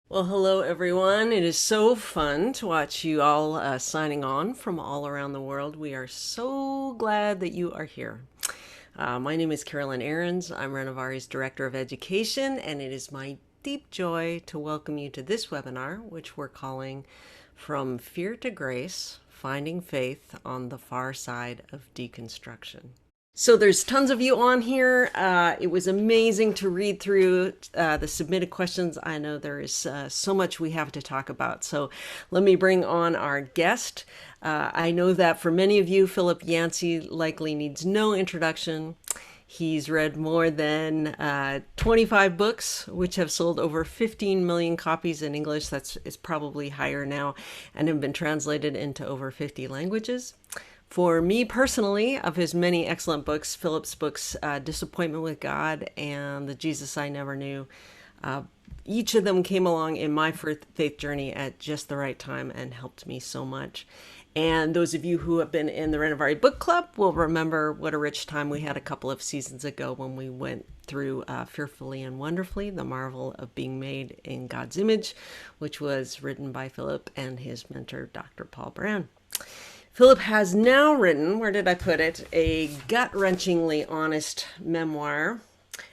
Well, hello everyone. It is so fun to watch you all signing on from all around the world. We are so glad that you are here. My name is Carolyn Arends. I'm Renovaré's Director of Education, and it is my deep joy to welcome you to this webinar, which we're calling From Fear to Grace, Finding Faith on the Far Side of Deconstruction. So there's tons of you on here. It was amazing to read through the submitted questions. I know there is so much we have to talk about. So let me bring on our guest. I know that for many of you, Philip Yancey likely needs no introduction. He's read more than 25 books, which have sold over 15 million copies in English. That's is probably higher now, and have been translated into over 50 languages. For me personally, of his many excellent books, Philip's books, Disappointment with God and The Jesus I Never Knew, each of them came along in my faith journey at just the right time and helped me so much. And those of you who have been in the Renovaré Book Club will remember what a rich time we had a couple of seasons ago when we went through Fearfully and Wonderfully, The Marvel of Being Made in God's Image, which was written by Philip and his mentor, Dr. Paul Brand. Philip has now written, where did I put it, a gut-wrenchingly honest memoir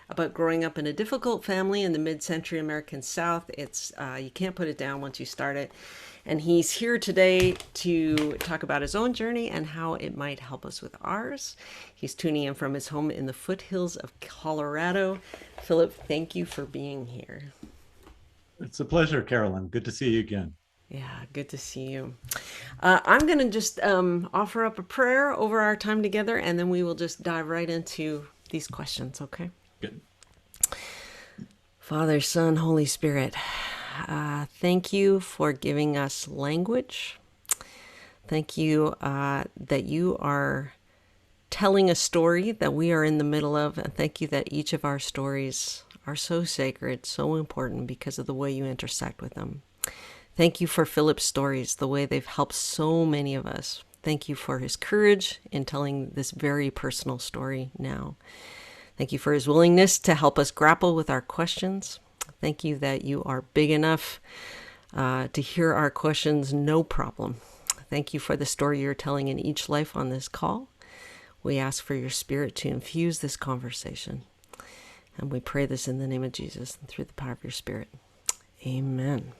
about growing up in a difficult family in the mid-century American South. It's you can't put it down once you start it. And he's here today to talk about his own journey and how it might help us with ours. He's tuning in from his home in the foothills of Colorado. Philip, thank you for being here. It's a pleasure, Carolyn. Good to see you again. Yeah, good to see you. I'm going to just offer up a prayer over our time together, and then we will just dive right into these questions, okay? Good. Father, Son, Holy Spirit, thank you for giving us language. Thank you that you are telling a story that we are in the middle of, and thank you that each of our stories are so sacred, so important because of the way you intersect with them. Thank you for Philip's stories, the way they've helped so many of us. Thank you for his courage in telling this very personal story now. Thank you for his willingness to help us grapple with our questions. Thank you that you are big enough to hear our questions, no problem. Thank you for the story you're telling in each life on this call. We ask for your spirit to infuse this conversation. And we pray this in the name of Jesus and through the power of your spirit. Amen.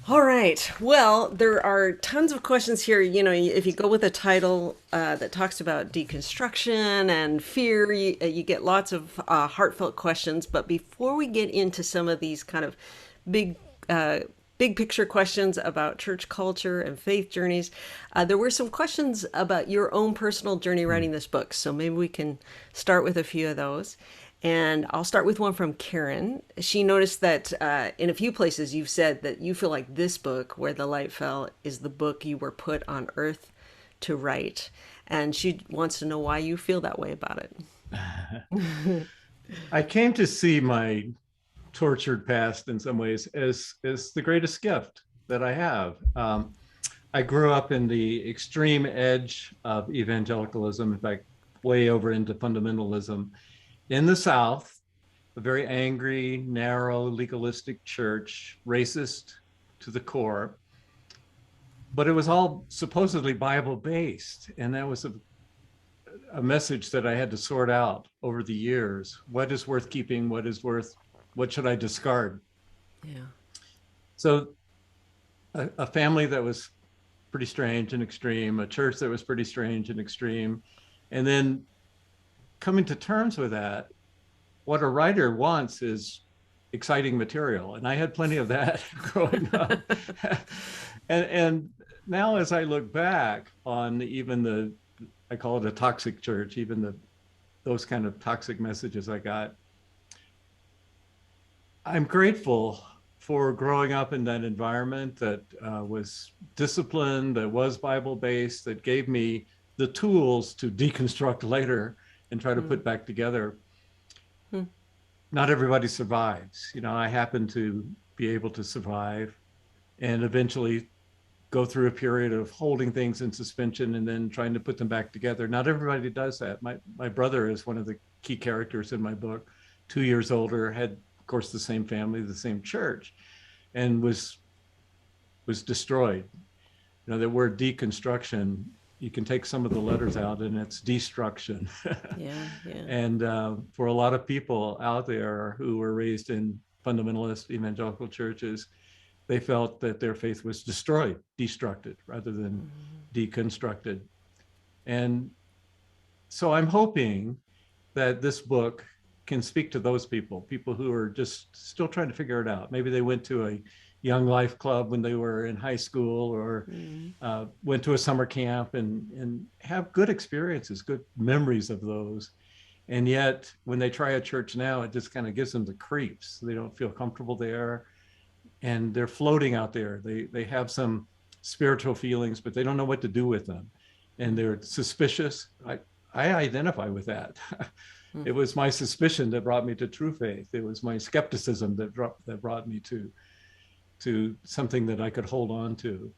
All right. Well, there are tons of questions here. You know, if you go with a title that talks about deconstruction and fear, you get lots of heartfelt questions. But before we get into some of these kind of big, big picture questions about church culture and faith journeys, there were some questions about your own personal journey writing this book. So maybe we can start with a few of those. And I'll start with one from Karen. She noticed that in a few places you've said that you feel like this book, Where the Light Fell, is the book you were put on earth to write. And she wants to know why you feel that way about it. I came to see my tortured past in some ways as the greatest gift that I have. I grew up in the extreme edge of evangelicalism, in fact, way over into fundamentalism in the South, a very angry, narrow, legalistic church, racist to the core. But it was all supposedly Bible based. And that was a message that I had to sort out over the years. What is worth keeping? What should I discard? Yeah. So a family that was pretty strange and extreme, a church that was pretty strange and extreme. And then coming to terms with that, what a writer wants is exciting material. And I had plenty of that growing up. and now as I look back on even I call it a toxic church, even those kind of toxic messages I got, I'm grateful for growing up in that environment that was disciplined, that was Bible based, that gave me the tools to deconstruct later and try to put back together. Not everybody survives. You know, I happen to be able to survive and eventually go through a period of holding things in suspension and then trying to put them back together. Not everybody does that. My brother is one of the key characters in my book, 2 years older, had of course, the same family, the same church, and was destroyed. You know, the word deconstruction, you can take some of the letters out and it's destruction. Yeah, yeah. And for a lot of people out there who were raised in fundamentalist evangelical churches, they felt that their faith was destroyed, destructed, rather than deconstructed. And so I'm hoping that this book can speak to those people who are just still trying to figure it out. Maybe they went to a young life club when they were in high school, or went to a summer camp and have good experiences, good memories of those. And yet when they try a church now, it just kind of gives them the creeps. They don't feel comfortable there, and they're floating out there. They have some spiritual feelings, but they don't know what to do with them. And they're suspicious. I identify with that. It was my suspicion that brought me to true faith. It was my skepticism that brought me to something that I could hold on to.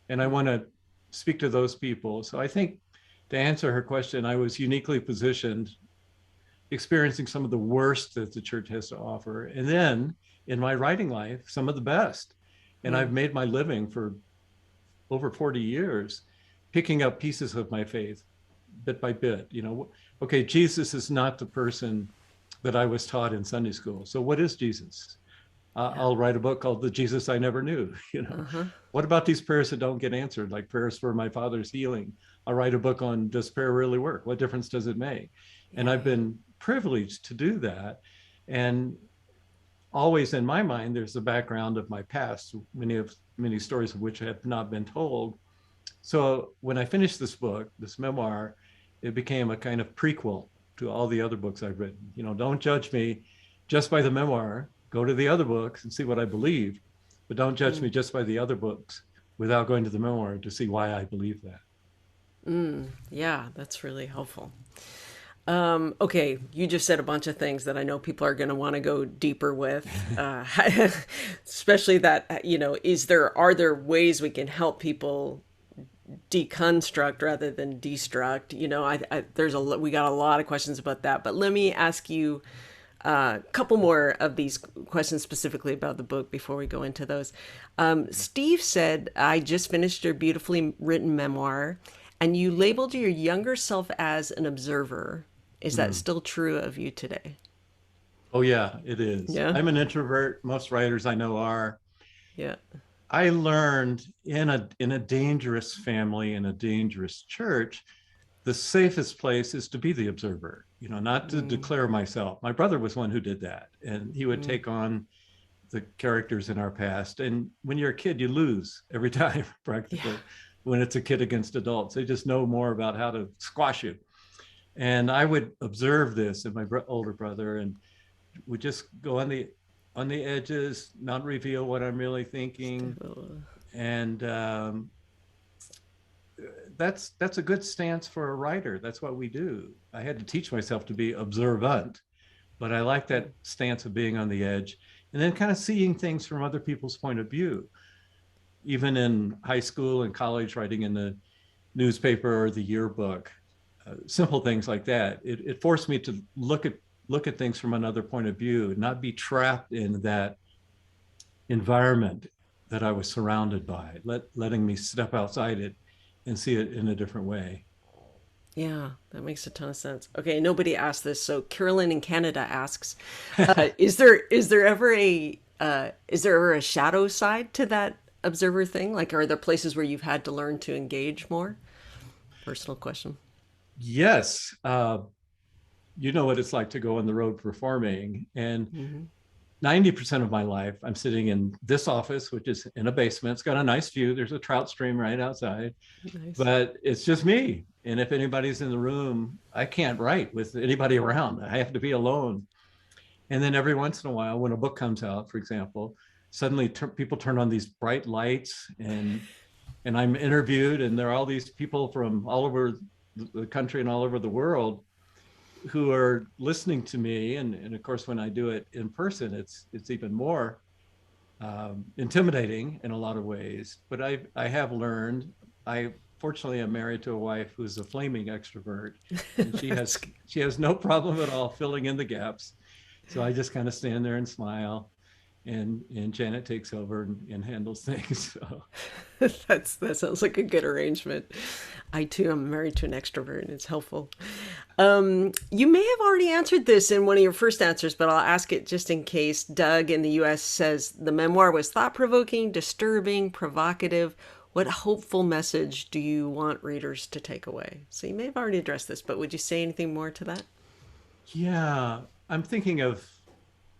And I want to speak to those people. So I think, to answer her question, I was uniquely positioned, experiencing some of the worst that the church has to offer. And then in my writing life, some of the best. And I've made my living for over 40 years, picking up pieces of my faith bit by bit. You know, okay, Jesus is not the person that I was taught in Sunday school. So what is Jesus? I'll write a book called The Jesus I Never Knew. You know, what about these prayers that don't get answered, like prayers for my father's healing? I'll write a book on, does prayer really work? What difference does it make? And I've been privileged to do that. And always in my mind, there's the background of my past, many stories of which have not been told. So when I finished this book, this memoir, it became a kind of prequel to all the other books I've written. You know, don't judge me just by the memoir. Go to the other books and see what I believe, but don't judge me just by the other books without going to the memoir to see why I believe that. Yeah, that's really helpful. Okay, you just said a bunch of things that I know people are going to want to go deeper with, especially that, you know, are there ways we can help people deconstruct rather than destruct? You know, we got a lot of questions about that, but let me ask you a couple more of these questions specifically about the book before we go into those. Steve said, I just finished your beautifully written memoir, and you labeled your younger self as an observer. Is that still true of you today? Oh yeah, it is. Yeah. I'm an introvert. Most writers I know are. Yeah. I learned in a dangerous family, in a dangerous church, the safest place is to be the observer, you know, not to declare myself. My brother was one who did that, and he would take on the characters in our past. And when you're a kid, you lose every time, practically, when it's a kid against adults. They just know more about how to squash you. And I would observe this in my older brother, and would just go on the edges, not reveal what I'm really thinking. And that's a good stance for a writer. That's what we do. I had to teach myself to be observant, but I like that stance of being on the edge and then kind of seeing things from other people's point of view. Even in high school and college, writing in the newspaper or the yearbook, simple things like that. It forced me to look at things from another point of view, and not be trapped in that environment that I was surrounded by, letting me step outside it and see it in a different way. Yeah, that makes a ton of sense. Okay, nobody asked this, so Carolyn in Canada asks, is there ever a shadow side to that observer thing? Like, are there places where you've had to learn to engage more? Personal question. Yes. You know what it's like to go on the road performing, and 90% of my life I'm sitting in this office, which is in a basement. It's got a nice view. There's a trout stream right outside. Nice. But it's just me. And if anybody's in the room, I can't write with anybody around. I have to be alone. And then every once in a while, when a book comes out, for example, suddenly people turn on these bright lights, and I'm interviewed, and there are all these people from all over the country and all over the world who are listening to me. And of course, when I do it in person, it's even more intimidating in a lot of ways. But I have learned, I fortunately am married to a wife who's a flaming extrovert, and she has no problem at all filling in the gaps. So I just kind of stand there and smile, and Janet takes over and handles things. So That sounds like a good arrangement. I too am married to an extrovert, and it's helpful. You may have already answered this in one of your first answers, but I'll ask it just in case. Doug in the U.S. says the memoir was thought-provoking, disturbing, provocative. What hopeful message do you want readers to take away? So you may have already addressed this, but would you say anything more to that? yeah, I'm thinking of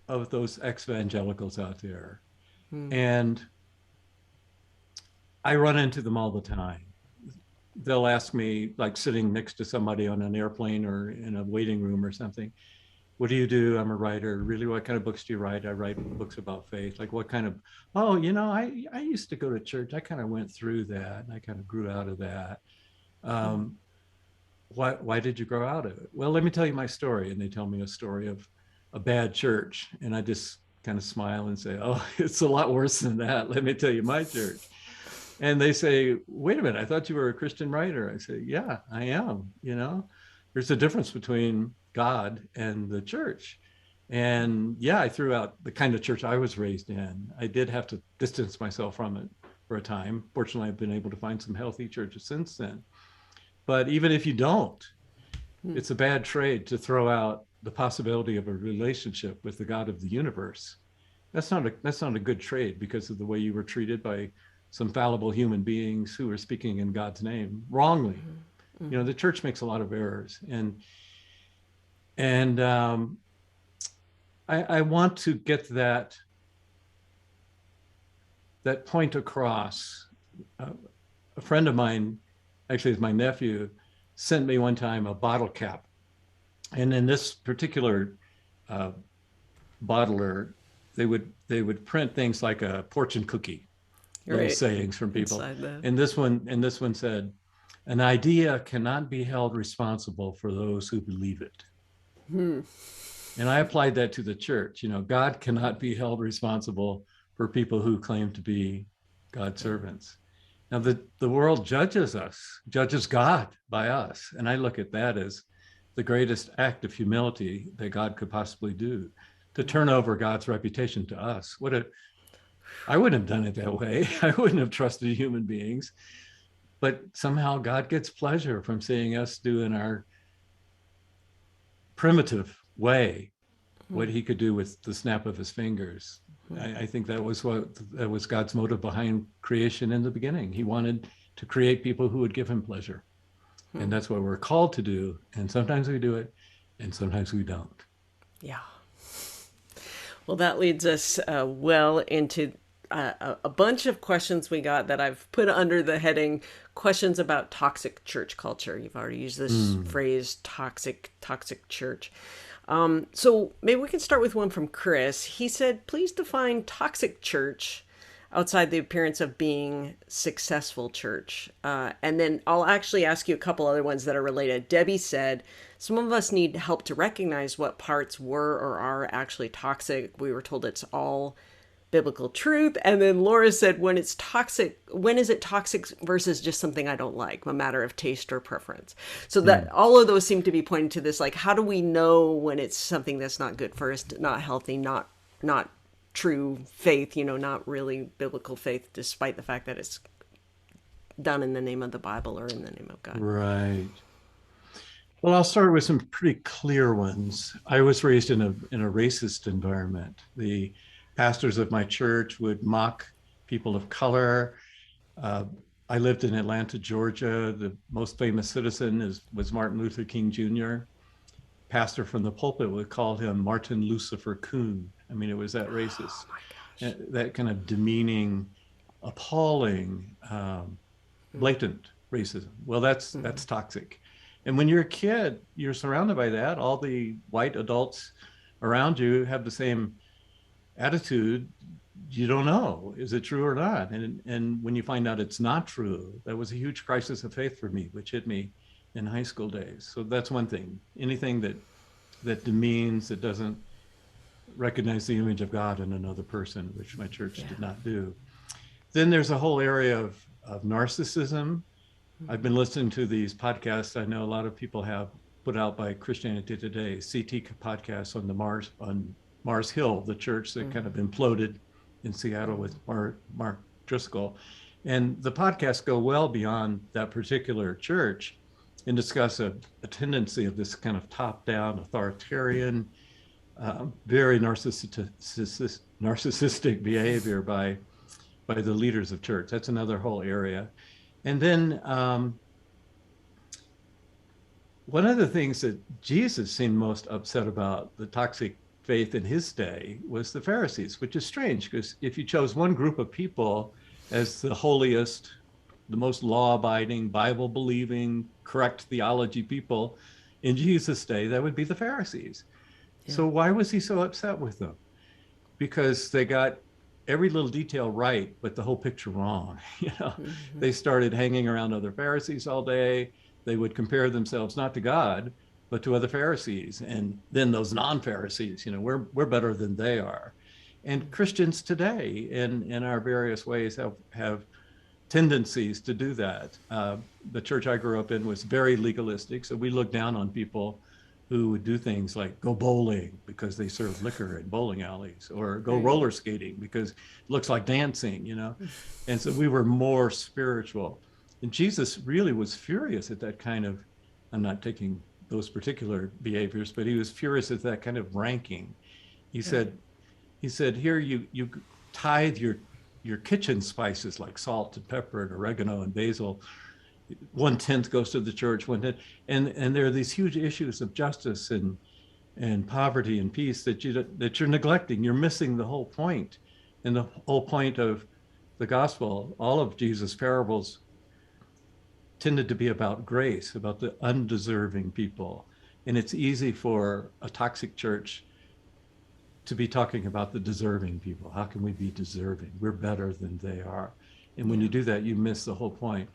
those ex-evangelicals out there, Hmm. and I run into them all the time. They'll ask me, like sitting next to somebody on an airplane or in a waiting room or something, what do you do? I'm a writer. Really, what kind of books do you write? I write books about faith. Like what kind of, oh, I used to go to church. I kind of went through that and I kind of grew out of that. Hmm. Um, why did you grow out of it? Well, let me tell you my story. And they tell me a story of a bad church. And I just kind of smile and say, oh, it's a lot worse than that. Let me tell you my church. And they say, wait a minute, I thought you were a Christian writer. I say, yeah, I am. There's a difference between God and the church. And yeah, I threw out the kind of church I was raised in. I did have to distance myself from it for a time. Fortunately, I've been able to find some healthy churches since then. But even if you don't, Hmm. it's a bad trade to throw out the possibility of a relationship with the God of the universe. That's not a good trade because of the way you were treated by some fallible human beings who were speaking in God's name wrongly. Hmm. The church makes a lot of errors, and I want to get that point across. A friend of mine, actually, is my nephew, sent me one time a bottle cap, and in this particular uh, bottler, they would print things like a fortune cookie, little Right. sayings from people. Inside the. And this one said, an idea cannot be held responsible for those who believe it. Hmm. And I applied that to the church. God cannot be held responsible for people who claim to be God's Yeah. servants. Now, the world judges God by us. And I look at that as the greatest act of humility that God could possibly do, to turn over God's reputation to us. I wouldn't have done it that way. I wouldn't have trusted human beings. But somehow God gets pleasure from seeing us do in our primitive way what he could do with the snap of his fingers. I think that was God's motive behind creation in the beginning. He wanted to create people who would give him pleasure. And that's what we're called to do. And sometimes we do it, and sometimes we don't. Yeah. Well, that leads us well into a bunch of questions we got that I've put under the heading questions about toxic church culture. You've already used this Mm. phrase, toxic church. So maybe we can start with one from Chris. He said, please define toxic church outside the appearance of being successful church. And then I'll actually ask you a couple other ones that are related. Debbie said, some of us need help to recognize what parts were or are actually toxic. We were told it's all biblical truth. And then Laura said, when it's toxic, when is it toxic versus just something I don't like, a matter of taste or preference? So that Mm. all of those seem to be pointing to this, like, how do we know when it's something that's not good for us, not healthy, not true faith, not really biblical faith, despite the fact that it's done in the name of the Bible or in the name of God. Right. Well, I'll start with some pretty clear ones. I was raised in a racist environment. The pastors of my church would mock people of color. Uh, I lived in Atlanta, Georgia. The most famous citizen was Martin Luther King Jr. Pastor from the pulpit would call him Martin Lucifer Coon. I mean, it was that Oh racist, my gosh. that kind of demeaning, appalling, blatant racism. Well, that's toxic. And when you're a kid, you're surrounded by that. All the white adults around you have the same attitude. You don't know, is it true or not? And when you find out it's not true, that was a huge crisis of faith for me, which hit me in high school days. So that's one thing. Anything that demeans, that doesn't recognize the image of God in another person, which my church Yeah. did not do. Then there's a whole area of narcissism. I've been listening to these podcasts. I know a lot of people have put out by Christianity Today, CT podcast on the Mars Hill, the church that kind of imploded in Seattle with Mark Driscoll. And the podcasts go well beyond that particular church and discuss a tendency of this kind of top-down, authoritarian, very narcissistic behavior by the leaders of church. That's another whole area. And then one of the things that Jesus seemed most upset about, the toxic faith in his day, was the Pharisees, which is strange, because if you chose one group of people as the holiest, the most law-abiding, Bible-believing, correct theology people in Jesus' day, that would be the Pharisees. Yeah. So why was he so upset with them? Because they got every little detail right, but the whole picture wrong. They started hanging around other Pharisees all day. They would compare themselves not to God, but to other Pharisees. And then those non-Pharisees, we're better than they are. And Christians today, in our various ways, have tendencies to do that. The church I grew up in was very legalistic, so we looked down on people who would do things like go bowling because they serve liquor in bowling alleys, or go roller skating because it looks like dancing, And so we were more spiritual. And Jesus really was furious at that kind of, I'm not taking those particular behaviors, but he was furious at that kind of ranking. He said, here you tithe your kitchen spices like salt and pepper and oregano and basil. 1/10 goes to the church, 1/10, and there are these huge issues of justice and poverty and peace that you're neglecting. You're missing the whole point. And the whole point of the gospel, all of Jesus' parables, tended to be about grace, about the undeserving people. And it's easy for a toxic church to be talking about the deserving people. How can we be deserving? We're better than they are. And when you do that, you miss the whole point.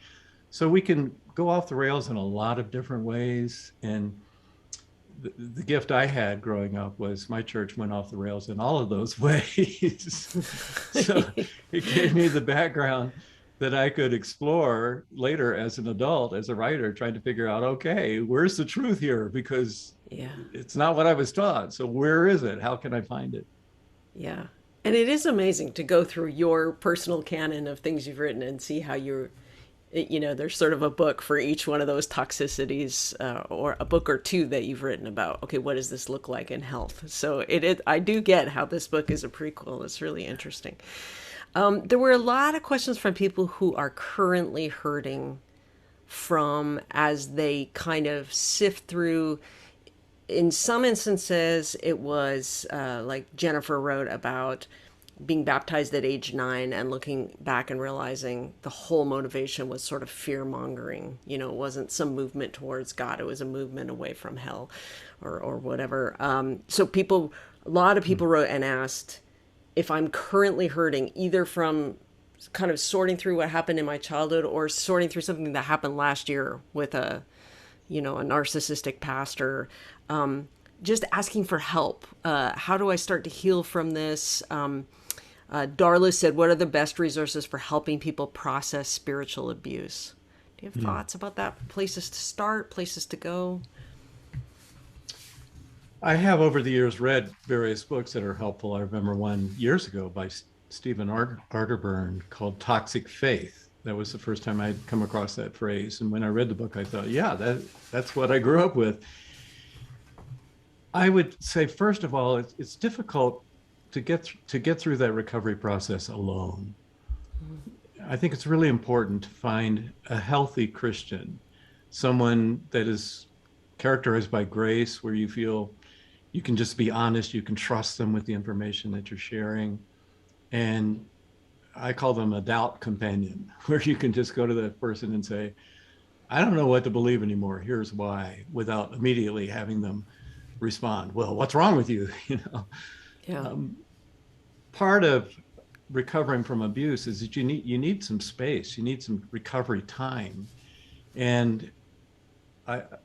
So we can go off the rails in a lot of different ways. And the gift I had growing up was my church went off the rails in all of those ways. So it gave me the background that I could explore later as an adult, as a writer, trying to figure out, okay, where's the truth here? Because it's not what I was taught. So where is it? How can I find it? Yeah. And it is amazing to go through your personal canon of things you've written and see how there's sort of a book for each one of those toxicities, or a book or two that you've written about, okay, what does this look like in health? So I do get how this book is a prequel. It's really interesting. There were a lot of questions from people who are currently hurting from, as they kind of sift through. In some instances, it was like Jennifer wrote about being baptized at age 9 and looking back and realizing the whole motivation was sort of fear-mongering. It wasn't some movement towards God. It was a movement away from hell or whatever. So a lot of people wrote and asked, if I'm currently hurting, either from kind of sorting through what happened in my childhood or sorting through something that happened last year with a narcissistic pastor, just asking for help. How do I start to heal from this? Darla said, what are the best resources for helping people process spiritual abuse? Do you have thoughts about that? Places to start, places to go? I have over the years read various books that are helpful. I remember one years ago by Stephen Arterburn called Toxic Faith. That was the first time I'd come across that phrase. And when I read the book, I thought, that's what I grew up with. I would say, first of all, it's difficult to get through that recovery process alone. I think it's really important to find a healthy Christian, someone that is characterized by grace, where you feel you can just be honest, you can trust them with the information that you're sharing. And I call them a doubt companion, where you can just go to that person and say, I don't know what to believe anymore. Here's why, without immediately having them respond, well, what's wrong with you? Yeah. Part of recovering from abuse is that you need some space. You need some recovery time. And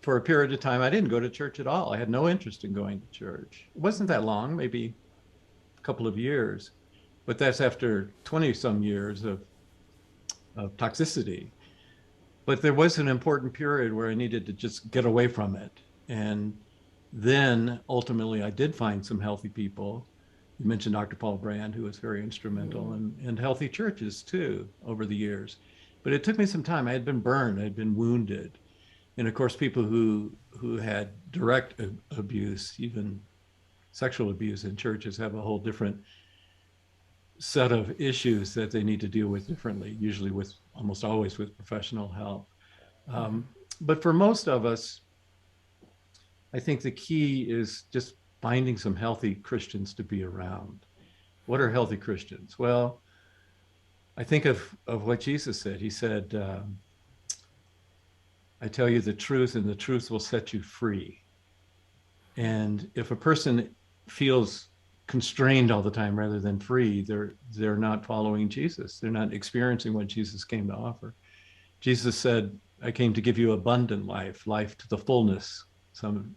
for a period of time, I didn't go to church at all. I had no interest in going to church. It wasn't that long, maybe a couple of years, but that's after 20 some years of toxicity. But there was an important period where I needed to just get away from it And then ultimately I did find some healthy people. You mentioned Dr. Paul Brand, who was very instrumental, Mm. and healthy churches too over the years. But it took me some time. I had been burned, I had been wounded. And of course, people who had direct abuse, even sexual abuse in churches, have a whole different set of issues that they need to deal with differently, usually with almost always with professional help. Um, but for most of us, I think the key is just finding some healthy Christians to be around. What are healthy Christians? Well, I think of what Jesus said. He said, I tell you the truth, and the truth will set you free. And if a person feels constrained all the time rather than free, they're not following Jesus. They're not experiencing what Jesus came to offer. Jesus said, I came to give you abundant life, life to the fullness. Some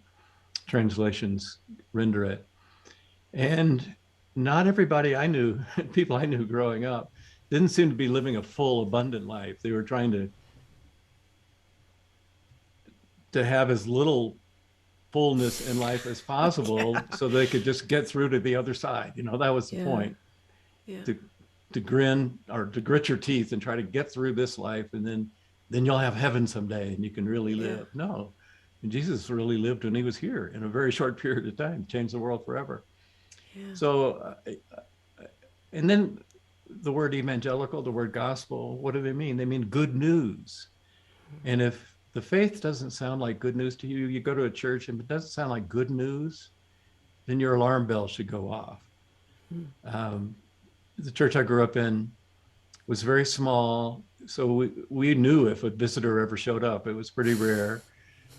translations render it. And not everybody I knew, people I knew growing up, didn't seem to be living a full, abundant life. They were trying to have as little fullness in life as possible Yeah. so they could just get through to the other side. That was the Yeah. point. Yeah. To to grin or to grit your teeth and try to get through this life, and then you'll have heaven someday and you can really Yeah. live. No. And Jesus really lived when he was here in a very short period of time, changed the world forever. Yeah. So and then the word evangelical, the word gospel, what do they mean? They mean good news. And if the faith doesn't sound like good news to you, you go to a church and it doesn't sound like good news, then your alarm bell should go off. Um, the church I grew up in was very small. So we knew if a visitor ever showed up, it was pretty rare.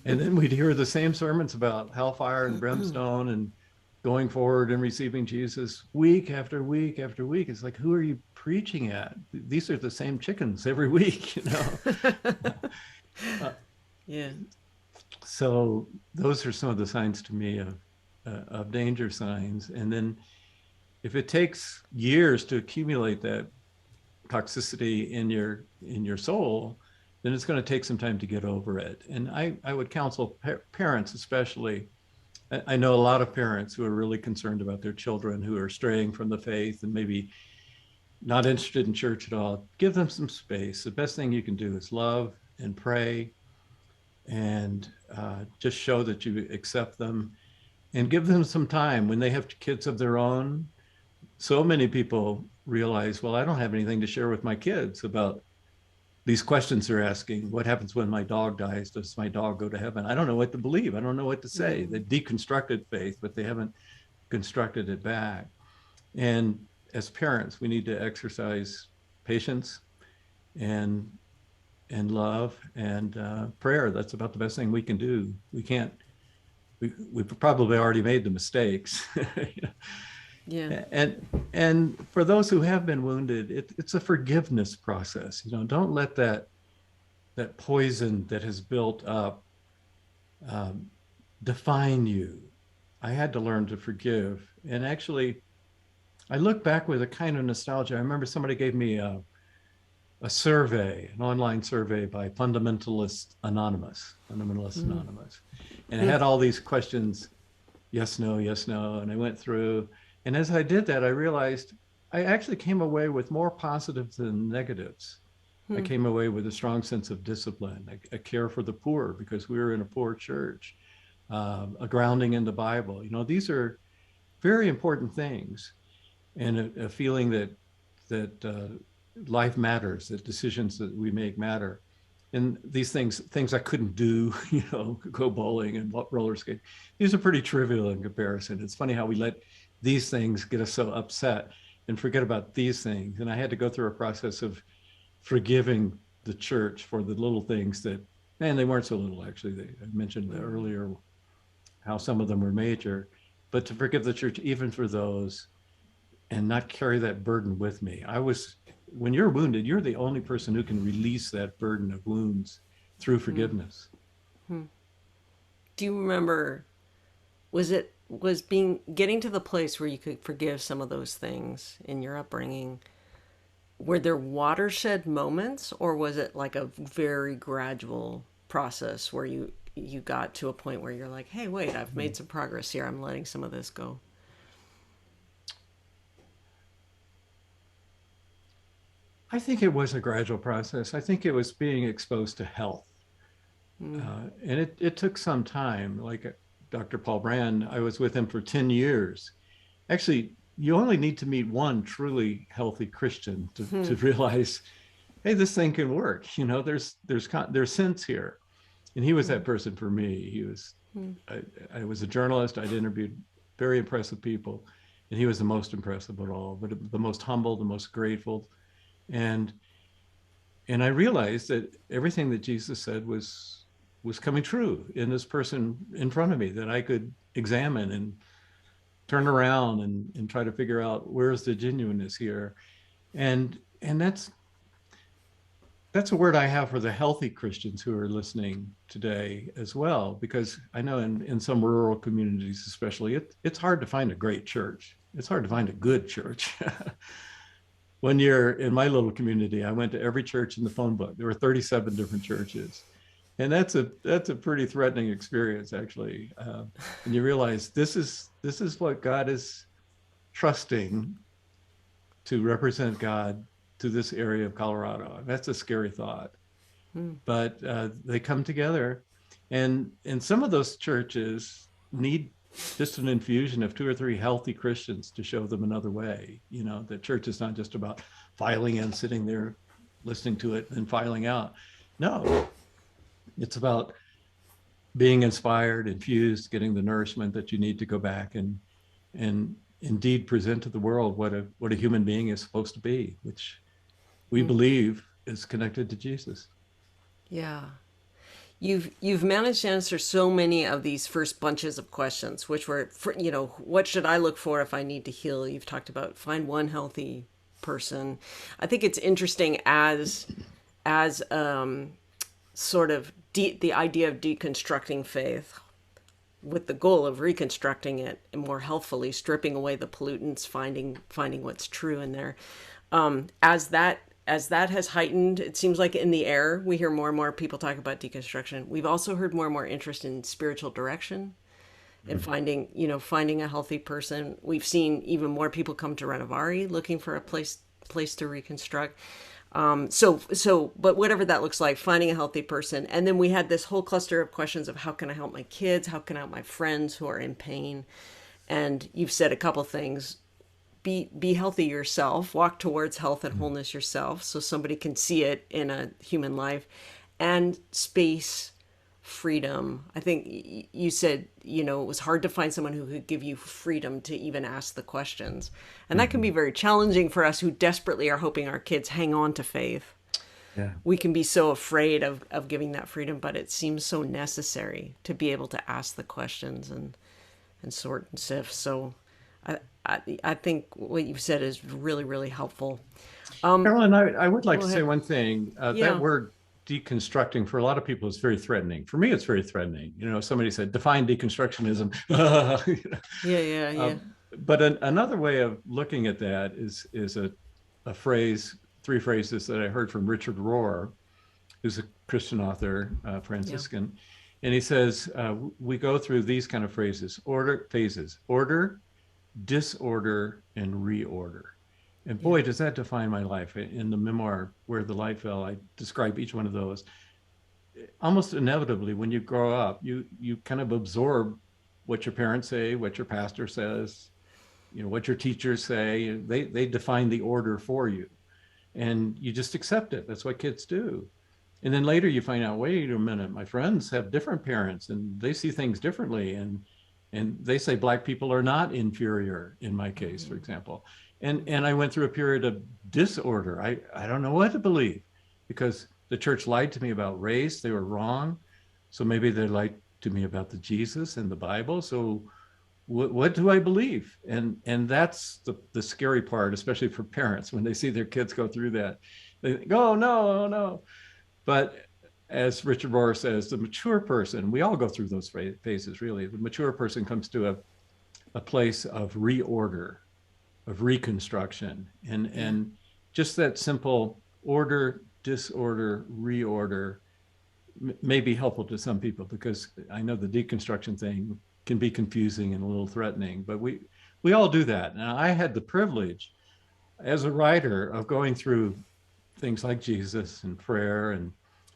And then we'd hear the same sermons about hellfire and brimstone and going forward and receiving Jesus week after week after week. It's like, who are you preaching at? These are the same chickens every week. Uh, Yeah. so those are some of the signs to me of danger signs. And then if it takes years to accumulate that toxicity in your soul, then it's going to take some time to get over it. And I would counsel parents, especially. I know a lot of parents who are really concerned about their children who are straying from the faith and maybe not interested in church at all. Give them some space. The best thing you can do is love and pray and just show that you accept them and give them some time when they have kids of their own. So many people realize, well, I don't have anything to share with my kids about these questions they're asking. What happens when my dog dies? Does my dog go to heaven? I don't know what to believe. I don't know what to say. They deconstructed faith, but they haven't constructed it back. And as parents, we need to exercise patience and love and prayer. That's about the best thing we can do. We can't. We've probably already made the mistakes. Yeah. And for those who have been wounded, it's a forgiveness process. Don't let that poison that has built up um, define you. I had to learn to forgive. And actually, I look back with a kind of nostalgia. I remember somebody gave me a survey, an online survey by Fundamentalist Anonymous. And it had all these questions, yes, no, yes, no. And I went through. And as I did that, I realized I actually came away with more positives than negatives. I came away with a strong sense of discipline, a care for the poor because we were in a poor church, a grounding in the Bible. These are very important things, and a feeling that life matters, that decisions that we make matter. And these things I couldn't do, go bowling and roller skate. These are pretty trivial in comparison. It's funny how we let these things get us so upset and forget about these things. And I had to go through a process of forgiving the church for the little things that, man, they weren't so little actually. I mentioned earlier how some of them were major, but to forgive the church even for those and not carry that burden with me. When you're wounded, you're the only person who can release that burden of wounds through forgiveness. Do you remember, was being getting to the place where you could forgive some of those things in your upbringing? Were there watershed moments, or was it like a very gradual process where you got to a point where you're like, hey, wait, I've made some progress here. I'm letting some of this go. I think it was a gradual process. I think it was being exposed to health. And it took some time. Like Dr. Paul Brand, I was with him for 10 years. Actually, you only need to meet one truly healthy Christian to realize, hey, this thing can work. You know, there's sense here. And he was that person for me. I was a journalist. I'd interviewed very impressive people, and he was the most impressive of all, but the most humble, the most grateful. And and I realized that everything that Jesus said was coming true in this person in front of me that I could examine and turn around and try to figure out where's the genuineness here. And that's a word I have for the healthy Christians who are listening today as well, because I know in some rural communities, especially, it's hard to find a great church. It's hard to find a good church. One year in my little community, I went to every church in the phone book. There were 37 different churches. And that's a pretty threatening experience, actually. And you realize this is what God is trusting to represent God to this area of Colorado. That's a scary thought. But they come together, and some of those churches need just an infusion of 2 or 3 healthy Christians to show them another way. You know, the church is not just about filing in, sitting there, listening to it, and filing out. No, it's about being inspired, infused, getting the nourishment that you need to go back and indeed present to the world what a human being is supposed to be, which we believe is connected to Jesus. Yeah. You've managed to answer so many of these first bunches of questions, which were, what should I look for if I need to heal? You've talked about find one healthy person. I think it's interesting as sort of the idea of deconstructing faith with the goal of reconstructing it more healthfully, stripping away the pollutants, finding what's true in there. As that has heightened, it seems like in the air, we hear more and more people talk about deconstruction. We've also heard more and more interest in spiritual direction and finding a healthy person. We've seen even more people come to Renovaré looking for a place to reconstruct. But whatever that looks like, finding a healthy person. And then we had this whole cluster of questions of how can I help my kids? How can I help my friends who are in pain? And you've said a couple things. Be healthy yourself, walk towards health and wholeness yourself so somebody can see it in a human life, and space, freedom. I think you said, it was hard to find someone who could give you freedom to even ask the questions. And that can be very challenging for us who desperately are hoping our kids hang on to faith. Yeah. We can be so afraid of giving that freedom, but it seems so necessary to be able to ask the questions and sort and sift. So I think what you've said is really, really helpful. Carolyn, I would like to say one thing. Yeah. That word deconstructing for a lot of people is very threatening. For me, it's very threatening. Somebody said, define deconstructionism. Yeah. But another way of looking at that is a phrase, 3 phrases that I heard from Richard Rohr, who's a Christian author, Franciscan. Yeah. And he says, we go through these kind of phases, order, disorder, and reorder. And boy, does that define my life. In the memoir, Where the Light Fell, I describe each one of those. Almost inevitably, when you grow up, you kind of absorb what your parents say, what your pastor says, what your teachers say. They define the order for you. And you just accept it. That's what kids do. And then later you find out, wait a minute, my friends have different parents and they see things differently. And they say Black people are not inferior, in my case, for example. And I went through a period of disorder. I don't know what to believe, because the church lied to me about race. They were wrong. So maybe they lied to me about the Jesus and the Bible. So what do I believe? And that's the scary part, especially for parents, when they see their kids go through that. They think, oh, no. But as Richard Rohr says, the mature person, we all go through those phases, really. The mature person comes to a place of reorder, of reconstruction, and just that simple order, disorder, reorder may be helpful to some people, because I know the deconstruction thing can be confusing and a little threatening, but we all do that. Now, I had the privilege as a writer of going through things like Jesus and prayer and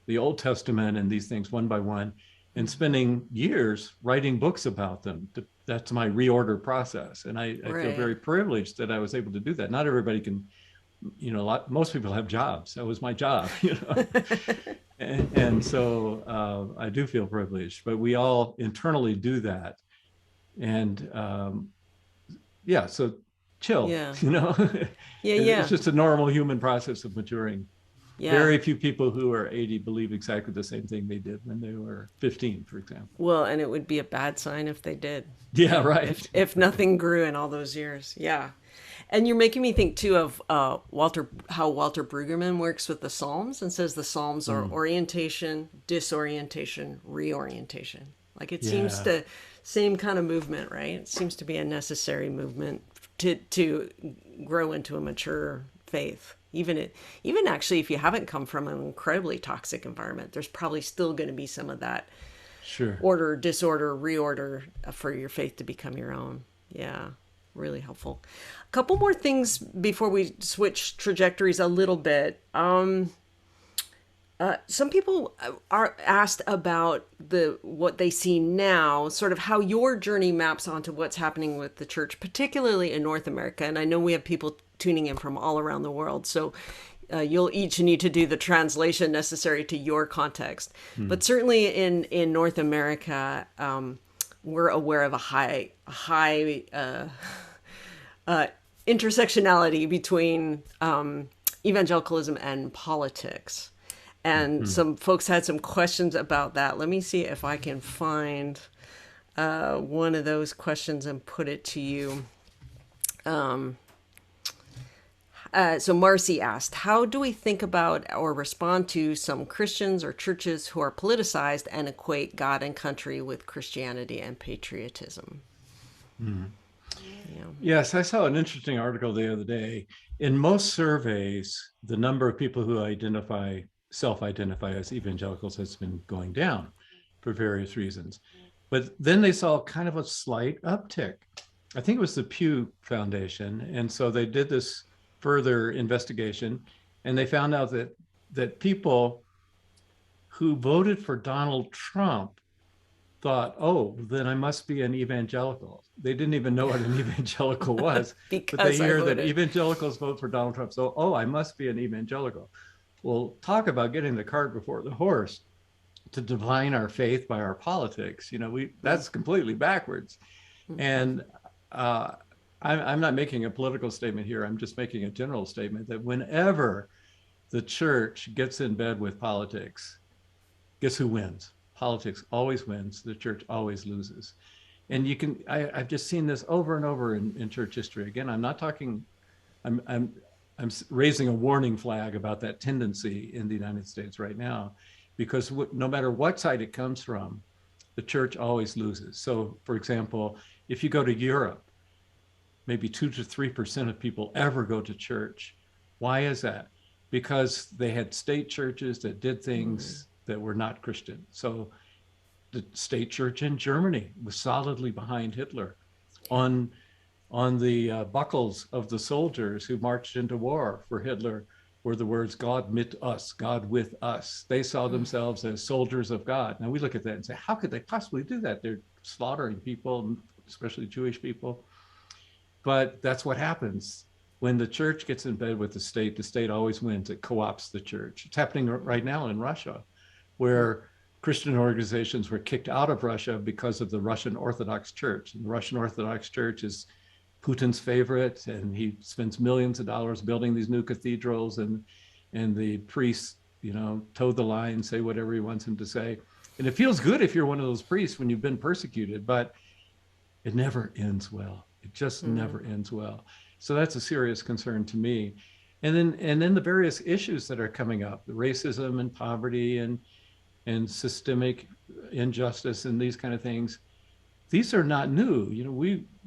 the Old Testament and these things one by one, and spending years writing books about them. That's my reorder process. And I feel very privileged that I was able to do that. Not everybody can, most people have jobs. That was my job, and so I do feel privileged, but we all internally do that. And yeah, so chill, Yeah. It's just a normal human process of maturing. Very few people who are 80 believe exactly the same thing they did when they were 15, for example. Well, and it would be a bad sign if they did. Yeah, right. If nothing grew in all those years. Yeah. And you're making me think too of how Walter Brueggemann works with the Psalms, and says the Psalms are orientation, disorientation, reorientation. Like it seems to, same kind of movement, right? It seems to be a necessary movement to grow into a mature faith. Even actually, if you haven't come from an incredibly toxic environment, there's probably still going to be some of that order, disorder, reorder for your faith to become your own. Yeah, really helpful. A couple more things before we switch trajectories a little bit. Some people are asked about what they see now, sort of how your journey maps onto what's happening with the church, particularly in North America. And I know we have people tuning in from all around the world, so you'll each need to do the translation necessary to your context. But certainly in North America, we're aware of a high intersectionality between evangelicalism and politics. And some folks had some questions about that. Let me see if I can find one of those questions and put it to you. So Marcy asked, how do we think about or respond to some Christians or churches who are politicized and equate God and country with Christianity and patriotism? Yes, I saw an interesting article the other day. In most surveys, the number of people who self-identify as evangelicals has been going down for various reasons. But then they saw kind of a slight uptick. I think it was the Pew Foundation. And so they did this further investigation, and they found out that people who voted for Donald Trump thought, oh, then I must be an evangelical. They didn't even know what an evangelical was, but they hear that evangelicals vote for Donald Trump. So, oh, I must be an evangelical. Well, talk about getting the cart before the horse to define our faith by our politics. That's completely backwards. And I'm not making a political statement here. I'm just making a general statement that whenever the church gets in bed with politics, guess who wins? Politics always wins. The church always loses. And I've just seen this over and over in church history. Again, I'm not talking, I'm raising a warning flag about that tendency in the United States right now, because no matter what side it comes from, the church always loses. So, for example, if you go to Europe, maybe 2 to 3% of people ever go to church. Why is that? Because they had state churches that did things that were not Christian. So the state church in Germany was solidly behind Hitler. On the buckles of the soldiers who marched into war for Hitler were the words, God mit us, God with us. They saw themselves as soldiers of God. Now we look at that and say, how could they possibly do that? They're slaughtering people, especially Jewish people. But that's what happens. When the church gets in bed with the state always wins. It co-opts the church. It's happening right now in Russia, where Christian organizations were kicked out of Russia because of the Russian Orthodox Church. And the Russian Orthodox Church is Putin's favorite, and he spends millions of dollars building these new cathedrals, and the priests, toe the line, say whatever he wants him to say. And it feels good if you're one of those priests when you've been persecuted, but it never ends well. It just never ends well. So that's a serious concern to me. And then the various issues that are coming up, the racism and poverty and systemic injustice and these kind of things, these are not new.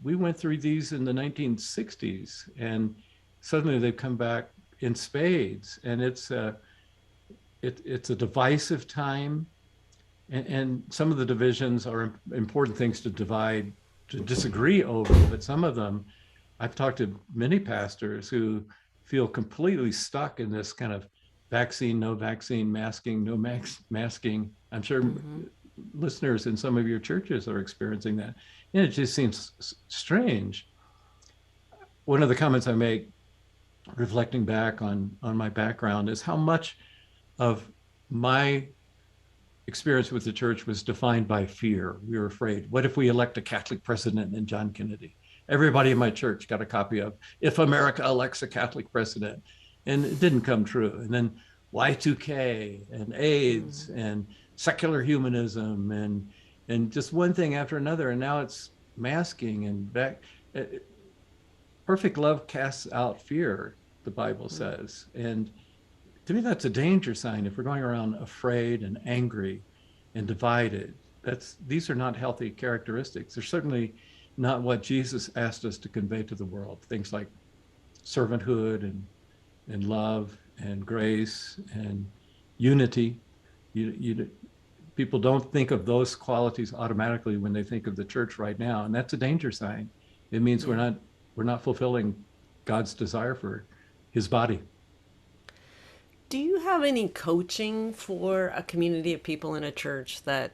We went through these in the 1960s, and suddenly they've come back in spades. And it's a divisive time. and some of the divisions are important things to divide, to disagree over, but some of them, I've talked to many pastors who feel completely stuck in this kind of vaccine, no vaccine, masking, no masking. I'm sure Mm-hmm. listeners in some of your churches are experiencing that. And it just seems strange. One of the comments I make, reflecting back on my background, is how much of my experience with the church was defined by fear. We were afraid. What if we elect a Catholic president in John Kennedy? Everybody in my church got a copy of If America Elects a Catholic President. And it didn't come true. And then Y2K and AIDS Mm-hmm. and secular humanism and just one thing after another. And now it's masking and back. Perfect love casts out fear, the Bible says. And to me, that's a danger sign. If we're going around afraid and angry and divided, these are not healthy characteristics. They're certainly not what Jesus asked us to convey to the world. Things like servanthood and love and grace and unity. People don't think of those qualities automatically when they think of the church right now, and that's a danger sign. It means Yeah. we're not fulfilling God's desire for His body. Do you have any coaching for a community of people in a church that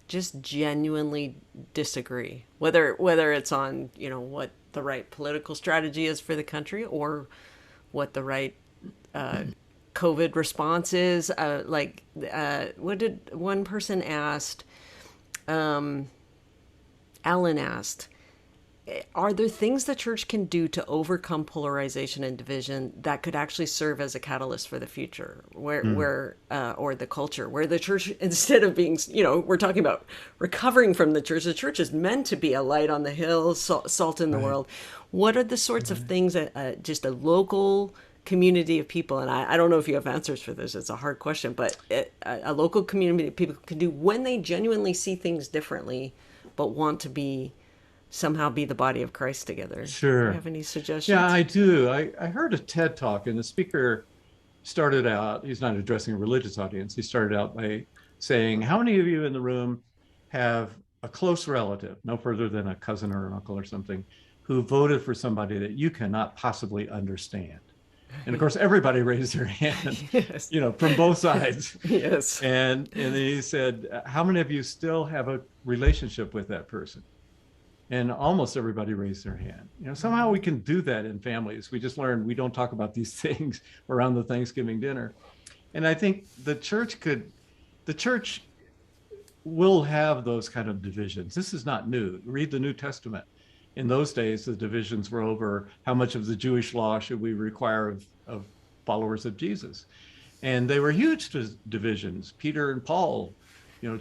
just genuinely disagree, whether it's on what the right political strategy is for the country or what the right COVID response is? What did one person asked? Alan asked, are there things the church can do to overcome polarization and division that could actually serve as a catalyst for the future, Mm. or the culture, where the church, instead of being, we're talking about recovering from the church is meant to be a light on the hill, salt in the Right. world. What are the sorts of Right. things that just a local community of people, and I don't know if you have answers for this, it's a hard question, but a local community of people can do when they genuinely see things differently, but want to somehow be the body of Christ together. Do you Sure. have any Yeah, suggestions? I do. I heard a TED talk, and the speaker started out, he's not addressing a religious audience. He started out by saying, how many of you in the room have a close relative, no further than a cousin or an uncle or something, who voted for somebody that you cannot possibly understand? And of course, everybody raised their hand, Yes. from both sides. Yes. And then he said, how many of you still have a relationship with that person? And almost everybody raised their hand. Somehow we can do that in families. We just learned we don't talk about these things around the Thanksgiving dinner. And I think the church will have those kind of divisions. This is not new. Read the New Testament. In those days, the divisions were over how much of the Jewish law should we require of followers of Jesus. And they were huge divisions. Peter and Paul,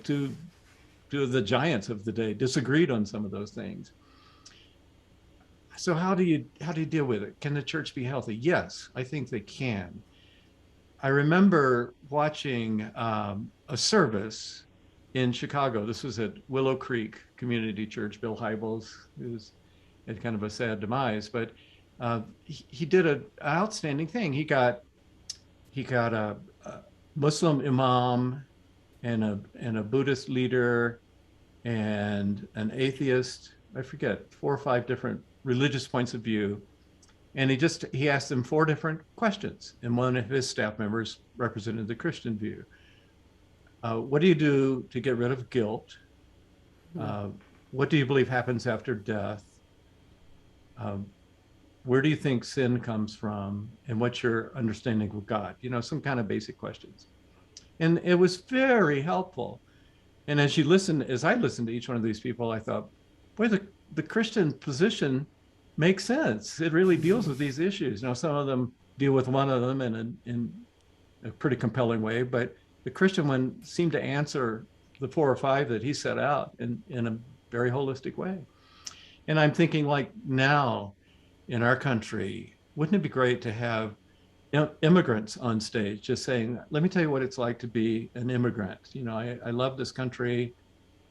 two of the giants of the day, disagreed on some of those things. So how do you deal with it? Can the church be healthy? Yes, I think they can. I remember watching a service in Chicago. This was at Willow Creek Community Church. Bill Hybels, who's had kind of a sad demise, but he did an outstanding thing. He got a Muslim imam and a Buddhist leader and an atheist. I forget, 4 or 5 different religious points of view. And he asked them 4 different questions. And one of his staff members represented the Christian view. What do you do to get rid of guilt? Uh, what do you believe happens after death? Um, where do you think sin comes from? And what's your understanding of God? Some kind of basic questions. And it was very helpful. And as I listened to each one of these people, I thought, boy, the Christian position makes sense. It really deals with these issues. Some of them deal with one of them in a pretty compelling way, but the Christian one seemed to answer the 4 or 5 that he set out in a very holistic way. And I'm thinking, like, now in our country, wouldn't it be great to have immigrants on stage just saying, let me tell you what it's like to be an immigrant. I love this country.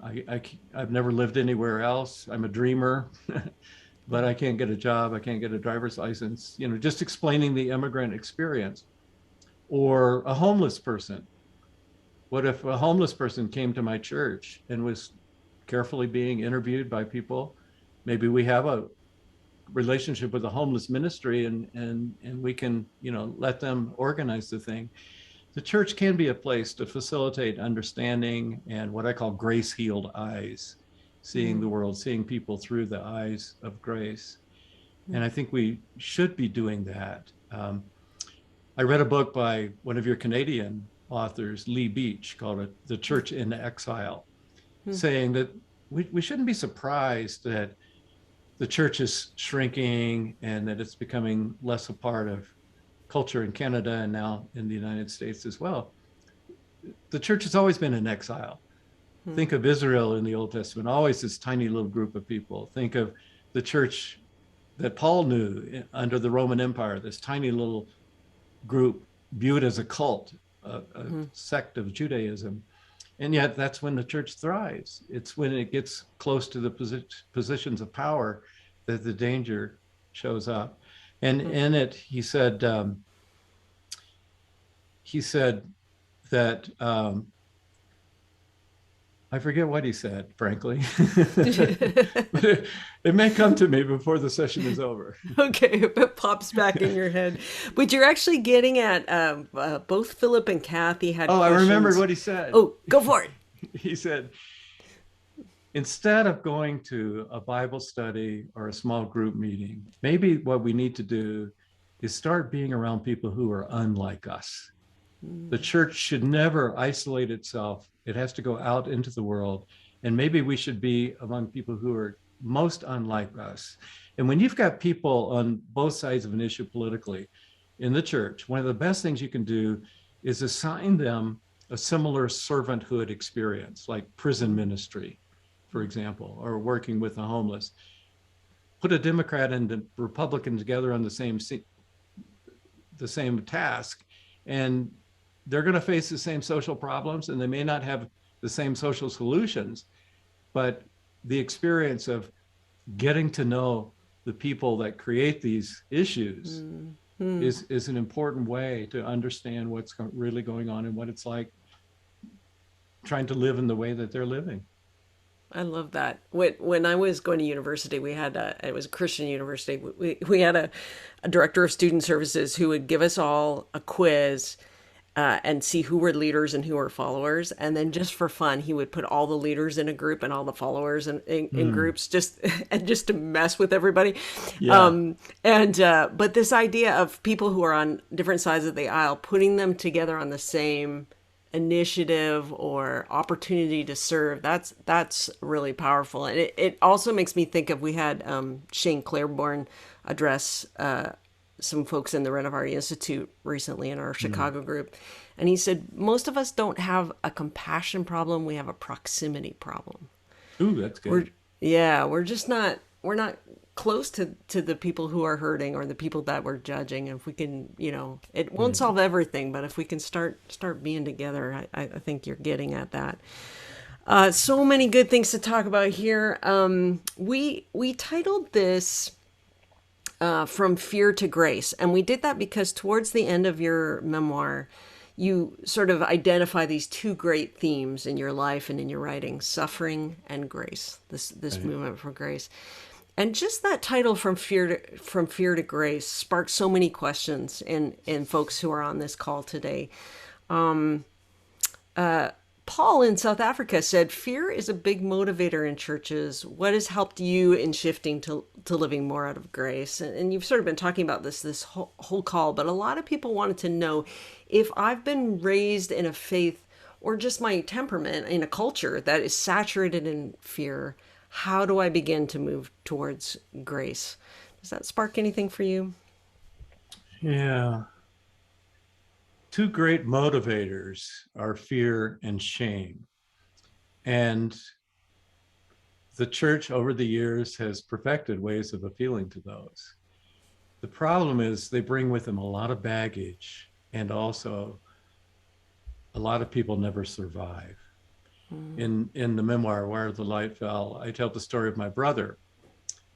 I've never lived anywhere else. I'm a dreamer, but I can't get a job. I can't get a driver's license. Just explaining the immigrant experience. Or a homeless person. What if a homeless person came to my church and was carefully being interviewed by people? Maybe we have a relationship with the homeless ministry, and we can, let them organize the thing. The church can be a place to facilitate understanding and what I call grace healed eyes, seeing the world, seeing people through the eyes of grace. And I think we should be doing that. I read a book by one of your Canadian authors, Lee Beach, called it The Church in Exile, saying that we shouldn't be surprised that the church is shrinking and that it's becoming less a part of culture in Canada and now in the United States as well. The church has always been in exile. Think of Israel in the Old Testament, always this tiny little group of people. Think of the church that Paul knew under the Roman Empire, this tiny little group viewed as a cult, a sect of Judaism. And yet that's when the church thrives. It's when it gets close to the positions of power that the danger shows up. And in it, he said that I forget what he said, frankly. But it may come to me before the session is over. Okay, it pops back in your head. But you're actually getting at both Philip and Kathy had questions. I remembered what he said. Oh, go for it. He said, instead of going to a Bible study or a small group meeting, maybe what we need to do is start being around people who are unlike us. The church should never isolate itself. It has to go out into the world. And maybe we should be among people who are most unlike us. And when you've got people on both sides of an issue politically in the church, one of the best things you can do is assign them a similar servanthood experience, like prison ministry, for example, or working with the homeless. Put a Democrat and a Republican together on the same task, and they're going to face the same social problems, and they may not have the same social solutions, but the experience of getting to know the people that create these issues is an important way to understand what's really going on and what it's like trying to live in the way that they're living. I love that. When I was going to university, we had it was a Christian university. We had a director of student services who would give us all a quiz and see who were leaders and who were followers. And then just for fun, he would put all the leaders in a group and all the followers in groups just to mess with everybody. Yeah. But this idea of people who are on different sides of the aisle, putting them together on the same initiative or opportunity to serve, that's really powerful. And it also makes me think of, we had Shane Claiborne address some folks in the Renovaré Institute recently in our Chicago group, and he said most of us don't have a compassion problem, we have a proximity problem. Ooh, that's good. We're not close to the people who are hurting or the people that we're judging. If we can, it won't solve everything, but if we can start being together, I think you're getting at that. So many good things to talk about here. We titled this From Fear to Grace, and we did that because towards the end of your memoir, you sort of identify these two great themes in your life and in your writing: suffering and grace. This right. Movement for grace. And just that title, From Fear to Grace, sparked so many questions in folks who are on this call today. Paul in South Africa said, fear is a big motivator in churches. What has helped you in shifting to living more out of grace? And you've sort of been talking about this whole call, but a lot of people wanted to know, if I've been raised in a faith or just my temperament in a culture that is saturated in fear, how do I begin to move towards grace? Does that spark anything for you? Yeah. Two great motivators are fear and shame. And the church over the years has perfected ways of appealing to those. The problem is they bring with them a lot of baggage, and also a lot of people never survive. In the memoir, Where the Light Fell, I tell the story of my brother.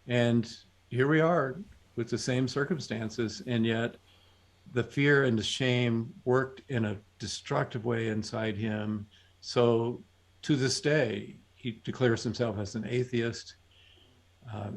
And here we are with the same circumstances, and yet the fear and the shame worked in a destructive way inside him. So to this day, he declares himself as an atheist.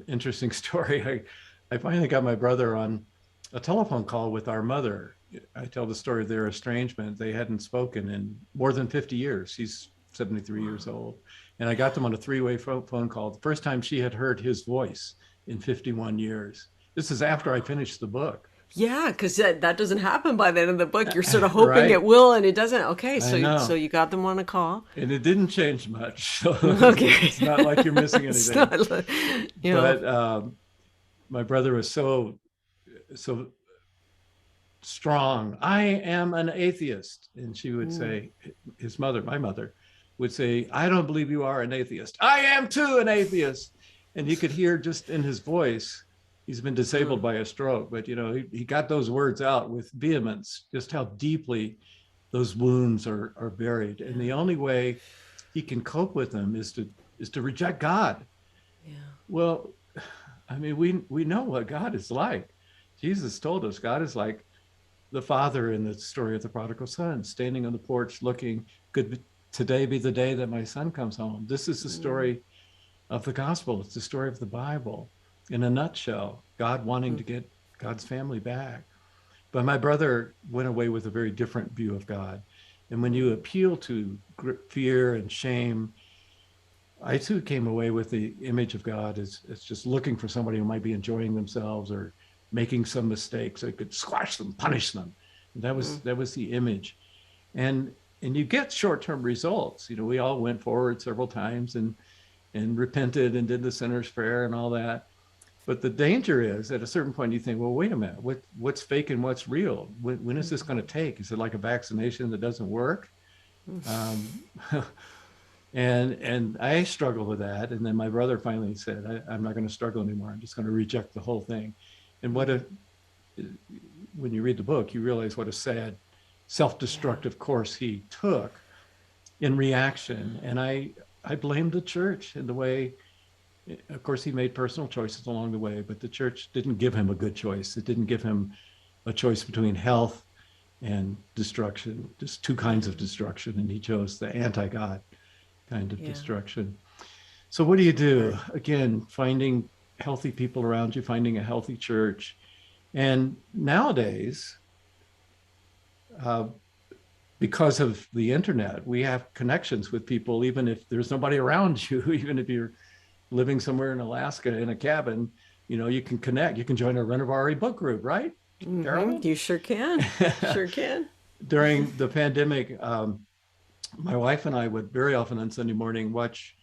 Interesting story. I finally got my brother on a telephone call with our mother. I tell the story of their estrangement. They hadn't spoken in more than 50 years. He's 73 years old. And I got them on a three-way phone call. The first time she had heard his voice in 51 years. This is after I finished the book. Yeah, because that doesn't happen by the end of the book. You're sort of hoping it Right? will, and it doesn't. Okay, I so know. you got them on a call. And it didn't change much. So Okay, it's not like you're missing it's anything. not, But my brother was so strong. I am an atheist. And she would say, his mother, my mother, would say, I don't believe you are an atheist. I am too an atheist. And you could hear just in his voice, he's been disabled by a stroke, but he got those words out with vehemence, just how deeply those wounds are buried. And the only way he can cope with them is to reject God. Yeah. Well, I mean, we know what God is like. Jesus told us God is like the father in the story of the prodigal son, standing on the porch looking, could today be the day that my son comes home? This is the story of the gospel. It's the story of the Bible in a nutshell, God wanting to get God's family back. But my brother went away with a very different view of God. And when you appeal to fear and shame, I too came away with the image of God as just looking for somebody who might be enjoying themselves or making some mistakes. I could squash them, punish them. And that was the image. And you get short-term results. We all went forward several times and repented and did the sinner's prayer and all that. But the danger is at a certain point you think, well, wait a minute, what's fake and what's real? When is this going to take? Is it like a vaccination that doesn't work? And I struggled with that. And then my brother finally said, I'm not going to struggle anymore. I'm just going to reject the whole thing. And when you read the book, you realize what a sad, self-destructive course he took in reaction. And I blamed the church in the way, of course, he made personal choices along the way, but the church didn't give him a good choice. It didn't give him a choice between health and destruction, just two kinds of destruction. And he chose the anti-God kind of destruction. So what do you do? Again, finding healthy people around you, finding a healthy church. And nowadays, because of the internet, we have connections with people, even if there's nobody around you, even if you're living somewhere in Alaska in a cabin, you can connect. You can join a Renovaré book group, right? Carolyn? You sure can. Sure can. During the pandemic, my wife and I would very often on Sunday morning watch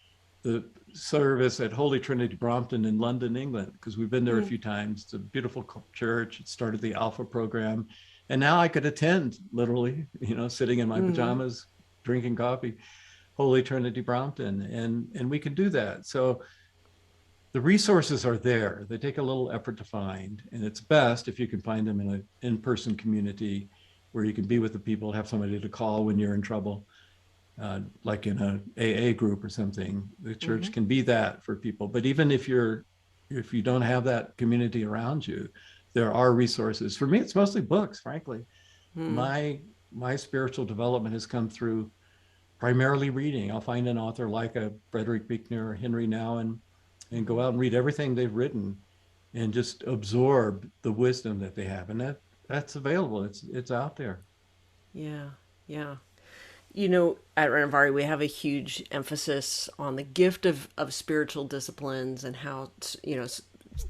the service at Holy Trinity Brompton in London, England, because we've been there a few times. It's a beautiful church. It started the Alpha program. And now I could attend literally, sitting in my pajamas, drinking coffee, Holy Trinity Brompton. And we could do that. So the resources are there. They take a little effort to find. And it's best if you can find them in an in-person community where you can be with the people, have somebody to call when you're in trouble. Like in a AA group or something, the church can be that for people. But even if you don't have that community around you, there are resources. For me, it's mostly books, frankly. My spiritual development has come through primarily reading. I'll find an author like a Frederick Buechner or Henry Nouwen and go out and read everything they've written and just absorb the wisdom that they have. And that's available. It's out there. Yeah. At Renovaré, we have a huge emphasis on the gift of spiritual disciplines and how,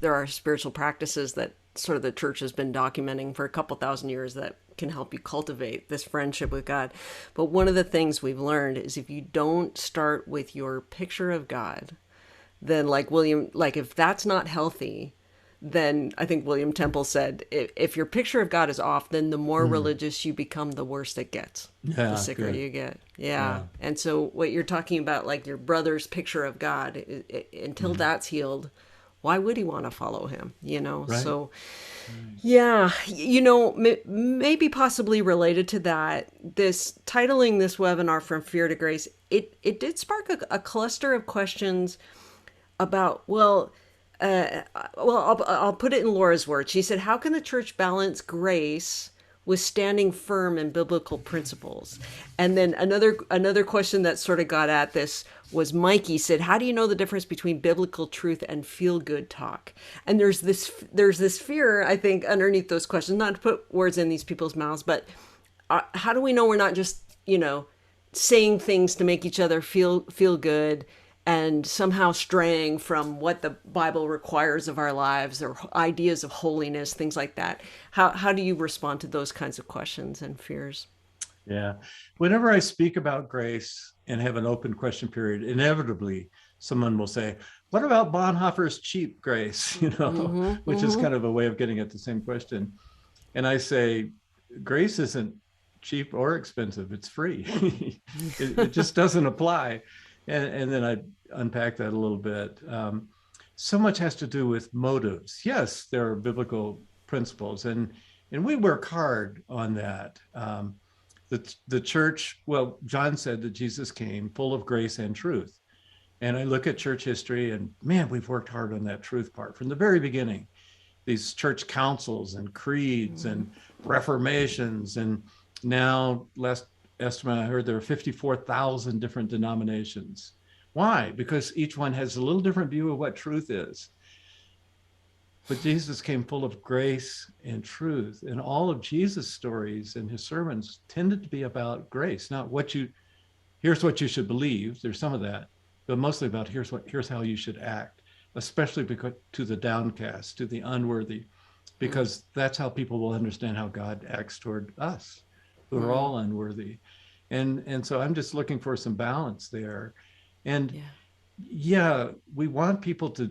there are spiritual practices that sort of the church has been documenting for a couple thousand years that can help you cultivate this friendship with God. But one of the things we've learned is if you don't start with your picture of God, then if that's not healthy, then I think William Temple said, if your picture of God is off, then the more religious you become, the worse it gets. The sicker you get. Yeah. And so what you're talking about, like your brother's picture of God, until that's healed, why would he want to follow him? Right. So maybe possibly related to that, titling this webinar From Fear to Grace, it did spark a cluster of questions about, I'll put it in Laura's words. She said, how can the church balance grace with standing firm in biblical principles? And then another question that sort of got at this was Mikey said, how do you know the difference between biblical truth and feel good talk? And there's this fear, I think, underneath those questions, not to put words in these people's mouths, but how do we know we're not just, saying things to make each other feel good and somehow straying from what the Bible requires of our lives or ideas of holiness, things like that? How do you respond to those kinds of questions and fears? Yeah. Whenever I speak about grace and have an open question period, inevitably someone will say, what about Bonhoeffer's cheap grace? Which is kind of a way of getting at the same question. And I say, grace isn't cheap or expensive, it's free. it just doesn't apply. And then I unpack that a little bit. So much has to do with motives. Yes, there are biblical principles, and we work hard on that. The church, well, John said that Jesus came full of grace and truth. And I look at church history and man, we've worked hard on that truth part from the very beginning. These church councils and creeds and reformations. And now, last estimate I heard, there are 54,000 different denominations. Why? Because each one has a little different view of what truth is. But Jesus came full of grace and truth. And all of Jesus' stories and his sermons tended to be about grace, not here's what you should believe. There's some of that, but mostly about here's how you should act, especially because to the downcast, to the unworthy, because that's how people will understand how God acts toward us, who are all unworthy. And so I'm just looking for some balance there. And yeah, we want people to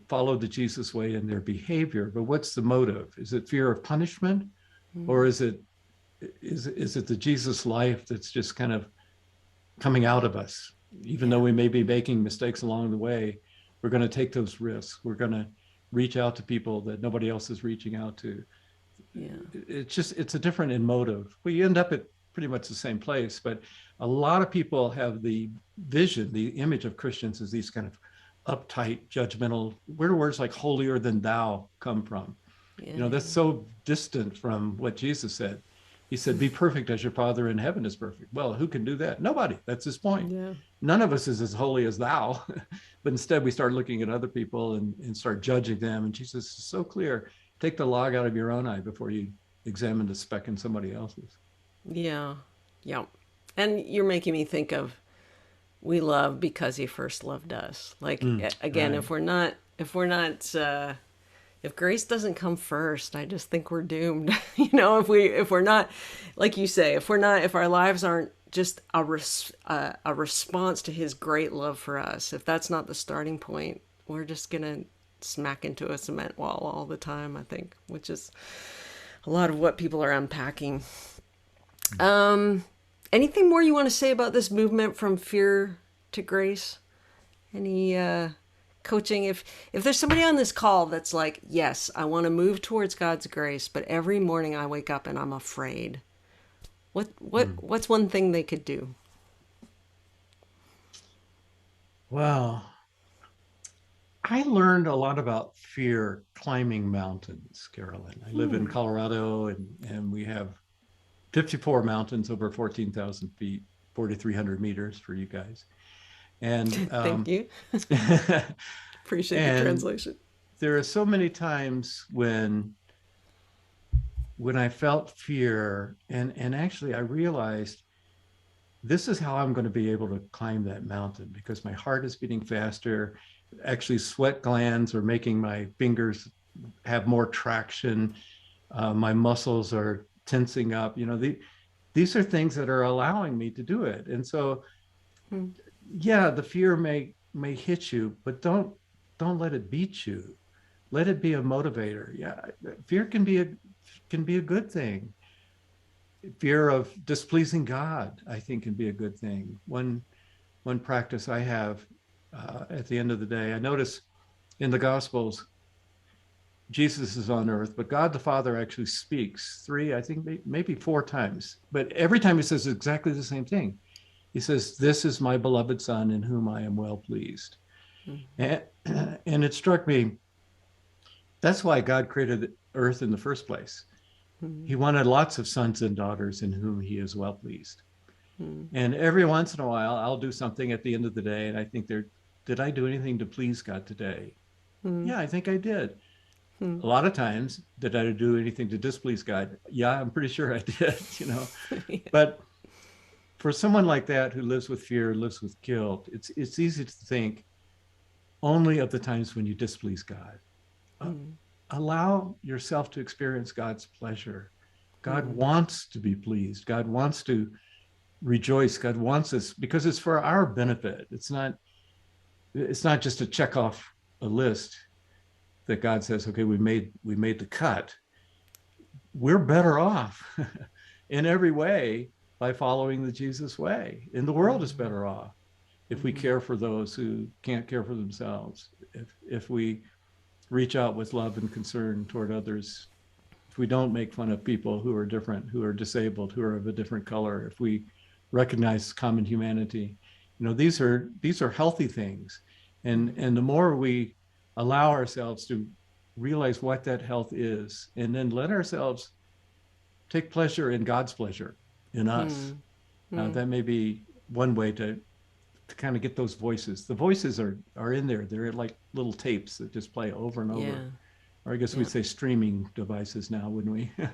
follow the Jesus way in their behavior, but what's the motive? Is it fear of punishment, or is it the Jesus life that's just kind of coming out of us? Even though we may be making mistakes along the way, we're going to take those risks. We're going to reach out to people that nobody else is reaching out to. It's a different in motive. We end up at pretty much the same place, but a lot of people have the vision, the image of Christians as these kind of uptight, judgmental. Where do words like holier than thou come from? That's so distant from what Jesus said. He said, be perfect as your Father in heaven is perfect. Well, who can do that? Nobody. That's his point. None of us is as holy as thou. But instead, we start looking at other people and start judging them. And Jesus is so clear. Take the log out of your own eye before you examine the speck in somebody else's. Yeah. And you're making me think of, we love because he first loved us. Like, again, right. If grace doesn't come first, I just think we're doomed. If we're not, like you say, if our lives aren't just a response to his great love for us, if that's not the starting point, we're just going to smack into a cement wall all the time, I think, which is a lot of what people are unpacking. Anything more you want to say about this movement from fear to grace? Any coaching? If there's somebody on this call that's like, yes, I want to move towards God's grace, but every morning I wake up and I'm afraid. What's one thing they could do? Well, I learned a lot about fear climbing mountains, Carolyn. I live in Colorado, and we have 54 mountains over 14,000 feet, 4,300 meters for you guys. And thank you. Appreciate the translation. There are so many times when I felt fear, and actually I realized this is how I'm going to be able to climb that mountain, because my heart is beating faster. Actually, sweat glands are making my fingers have more traction. My muscles are tensing up. These are things that are allowing me to do it. And so, yeah, the fear may hit you, but don't let it beat you. Let it be a motivator. Yeah, fear can be a good thing. Fear of displeasing God, I think, can be a good thing. One practice I have at the end of the day, I notice in the Gospels, Jesus is on earth, but God the Father actually speaks 3, I think maybe 4 times. But every time he says exactly the same thing. He says, this is my beloved Son in whom I am well pleased. And it struck me, that's why God created earth in the first place. He wanted lots of sons and daughters in whom he is well pleased. Mm. And every once in a while, I'll do something at the end of the day, and I think, did I do anything to please God today? Mm. Yeah, I think I did. Mm. A lot of times, did I do anything to displease God? Yeah, I'm pretty sure I did, Yeah. But for someone like that who lives with fear, lives with guilt, it's easy to think only of the times when you displease God. Uh, Mm. Allow yourself to experience God's pleasure. God Mm. wants to be pleased. God wants to rejoice. God wants us because it's for our benefit. It's not just to check off a list that God says, okay, we made the cut. We're better off in every way by following the Jesus way. And the world is Mm. better off if we Mm. care for those who can't care for themselves. If we reach out with love and concern toward others, if we don't make fun of people who are different, who are disabled, who are of a different color, if we recognize common humanity, these are healthy things. And the more we allow ourselves to realize what that health is, and then let ourselves take pleasure in God's pleasure in us. Mm. Mm. That may be one way to kind of get those voices. The voices are in there. They're like little tapes that just play over and over. Yeah. Or I guess Yeah. we'd say streaming devices now, wouldn't we? Yeah.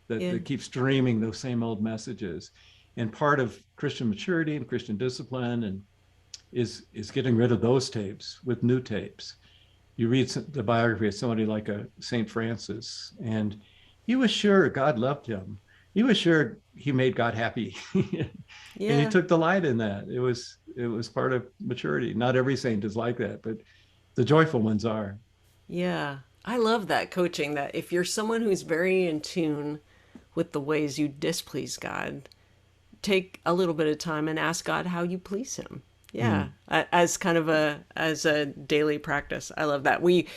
that keep streaming those same old messages. And part of Christian maturity and Christian discipline and is getting rid of those tapes with new tapes. You read the biography of somebody like a Saint Francis, and he was sure God loved him. He was sure he made God happy, and he Yeah. took delight in that. It was part of maturity. Not every saint is like that, but the joyful ones are. Yeah. I love that coaching, that if you're someone who's very in tune with the ways you displease God, take a little bit of time and ask God how you please him. Yeah, Mm. as kind of a daily practice. I love that. We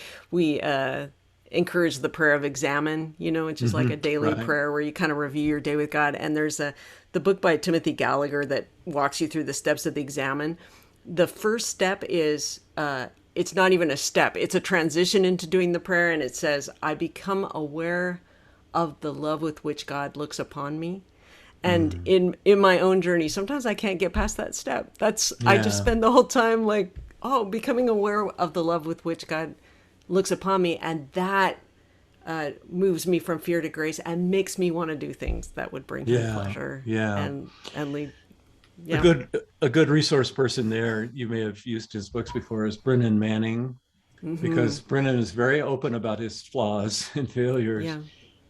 encourage the prayer of examine, which is like Mm-hmm. a daily Right. prayer where you kind of review your day with God. And there's the book by Timothy Gallagher that walks you through the steps of the examine. The first step is it's not even a step. It's a transition into doing the prayer, and it says, "I become aware of the love with which God looks upon me." And Mm. in my own journey, sometimes I can't get past that step. I just Yeah. spend the whole time like, oh, becoming aware of the love with which God looks upon me, and that moves me from fear to grace and makes me want to do things that would bring him Yeah. pleasure Yeah. and lead. A Yeah. good a good resource person there, you may have used his books before, is Brennan Manning, Mm-hmm. because Brennan is very open about his flaws and failures, Yeah.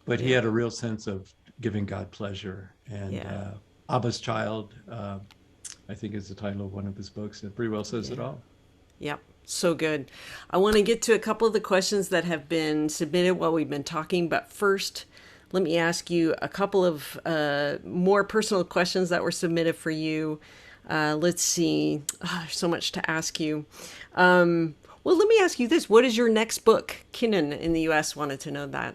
but he Yeah. had a real sense of giving God pleasure. And Yeah. Abba's Child, I think is the title of one of his books. It pretty well says it Yeah. all. Yep. So good. I want to get to a couple of the questions that have been submitted while we've been talking, but first, let me ask you a couple of more personal questions that were submitted for you. Let's see. Oh, there's so much to ask you. Well, let me ask you this. What is your next book? Kinnan in the U.S. wanted to know that.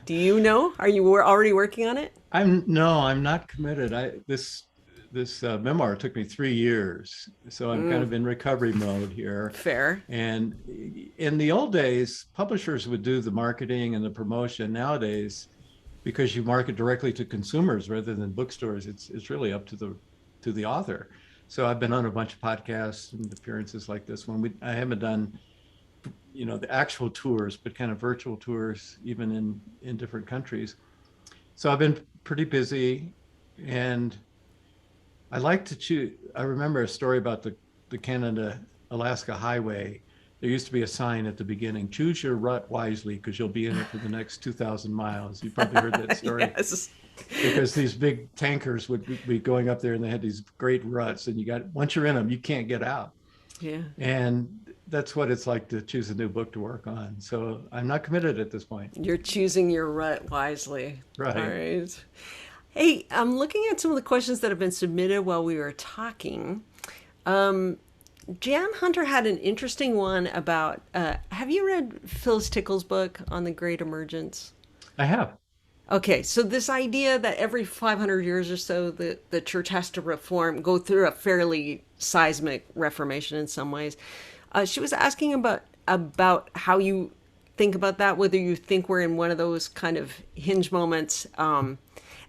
Do you know? Are you already working on it? I'm not committed. This memoir took me 3 years, so I'm kind of in recovery mode here. Fair. And in the old days, publishers would do the marketing and the promotion. Nowadays, because you market directly to consumers rather than bookstores, it's really up to the author. So I've been on a bunch of podcasts and appearances like this one. I haven't done the actual tours, but kind of virtual tours, even in different countries. So I've been pretty busy, and I like to choose. I remember a story about the Canada Alaska highway. There used to be a sign at the beginning: "Choose your rut wisely, because you'll be in it for the next 2,000 miles." You probably heard that story, Yes. because these big tankers would be going up there, and they had these great ruts, and once you're in them, you can't get out. Yeah. And that's what it's like to choose a new book to work on. So I'm not committed at this point. You're choosing your rut wisely. All Right. right. Hey, I'm looking at some of the questions that have been submitted while we were talking. Jan Hunter had an interesting one about. Have you read Phyllis Tickle's book on the Great Emergence? I have. Okay, so this idea that every 500 years or so the church has to go through a fairly seismic reformation in some ways. She was asking about how you think about that, whether you think we're in one of those kind of hinge moments.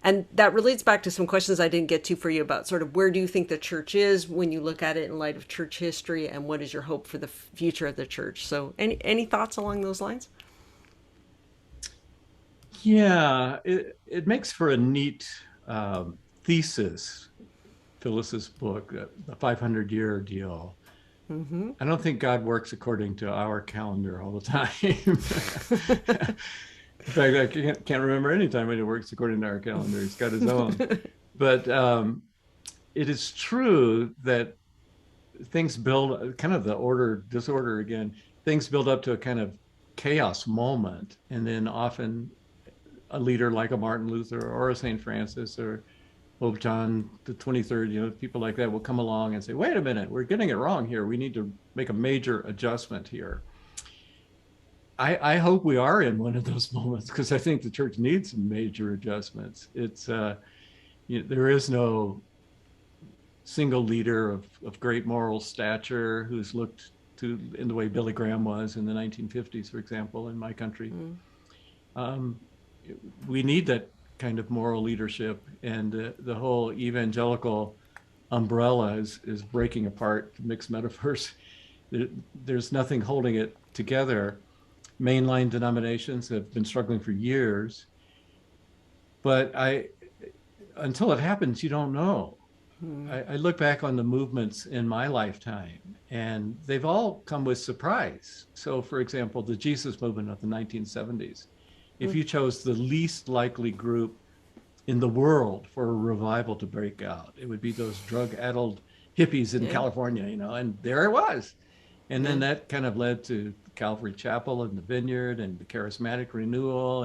And that relates back to some questions I didn't get to for you about sort of where do you think the church is when you look at it in light of church history, and what is your hope for the future of the church? So any thoughts along those lines? Yeah, it makes for a neat thesis, Phyllis's book, the 500-year deal. Mm-hmm. I don't think God works according to our calendar all the time. In fact, I can't remember any time when it works according to our calendar. He's got his own. But it is true that things build kind of the order, disorder again, things build up to a kind of chaos moment. And then often a leader like a Martin Luther or a St. Francis or Pope John the 23rd, people like that will come along and say, wait a minute, we're getting it wrong here. We need to make a major adjustment here. I hope we are in one of those moments, because I think the church needs some major adjustments. It's there is no single leader of great moral stature who's looked to in the way Billy Graham was in the 1950s, for example, in my country. We need that kind of moral leadership, and the whole evangelical umbrella is breaking apart, to mix metaphors. There's nothing holding it together. Mainline denominations have been struggling for years, but until it happens, you don't know. I look back on the movements in my lifetime, and they've all come with surprise. So, for example, the Jesus movement of the 1970s, if you chose the least likely group in the world for a revival to break out, it would be those drug-addled hippies in California, and there it was. And then that kind of led to Calvary Chapel and the Vineyard and the charismatic renewal,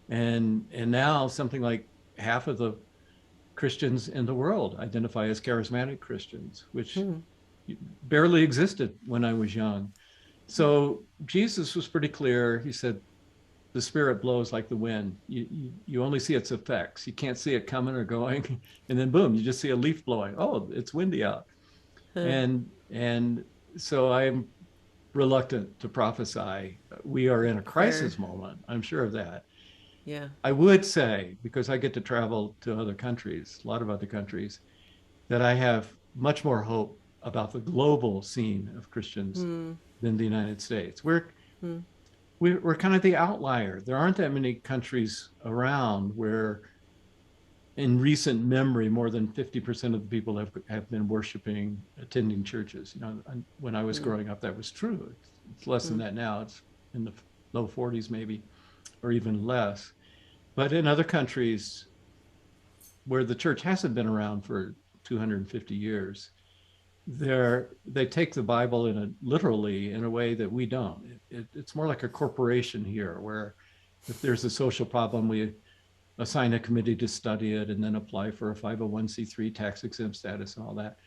and now something like half of the Christians in the world identify as charismatic Christians, which barely existed when I was young. So Jesus was pretty clear. He said, the Spirit blows like the wind. You only see its effects. You can't see it coming or going. And then boom, you just see a leaf blowing. Oh, it's windy out. And so I'm reluctant to prophesy. We are in a crisis moment. I'm sure of that. Yeah. I would say, because I get to travel to other countries, a lot of other countries, that I have much more hope about the global scene of Christians than the United States. We're kind of the outlier. There aren't that many countries around where, in recent memory, more than 50% of the people have been worshiping, attending churches. When I was growing up, that was true. It's less than that now. It's in the low 40s maybe, or even less. But in other countries where the church hasn't been around for 250 years, they take the Bible literally in a way that we don't. It's more like a corporation here, where if there's a social problem, we assign a committee to study it and then apply for a 501c3 tax exempt status and all that.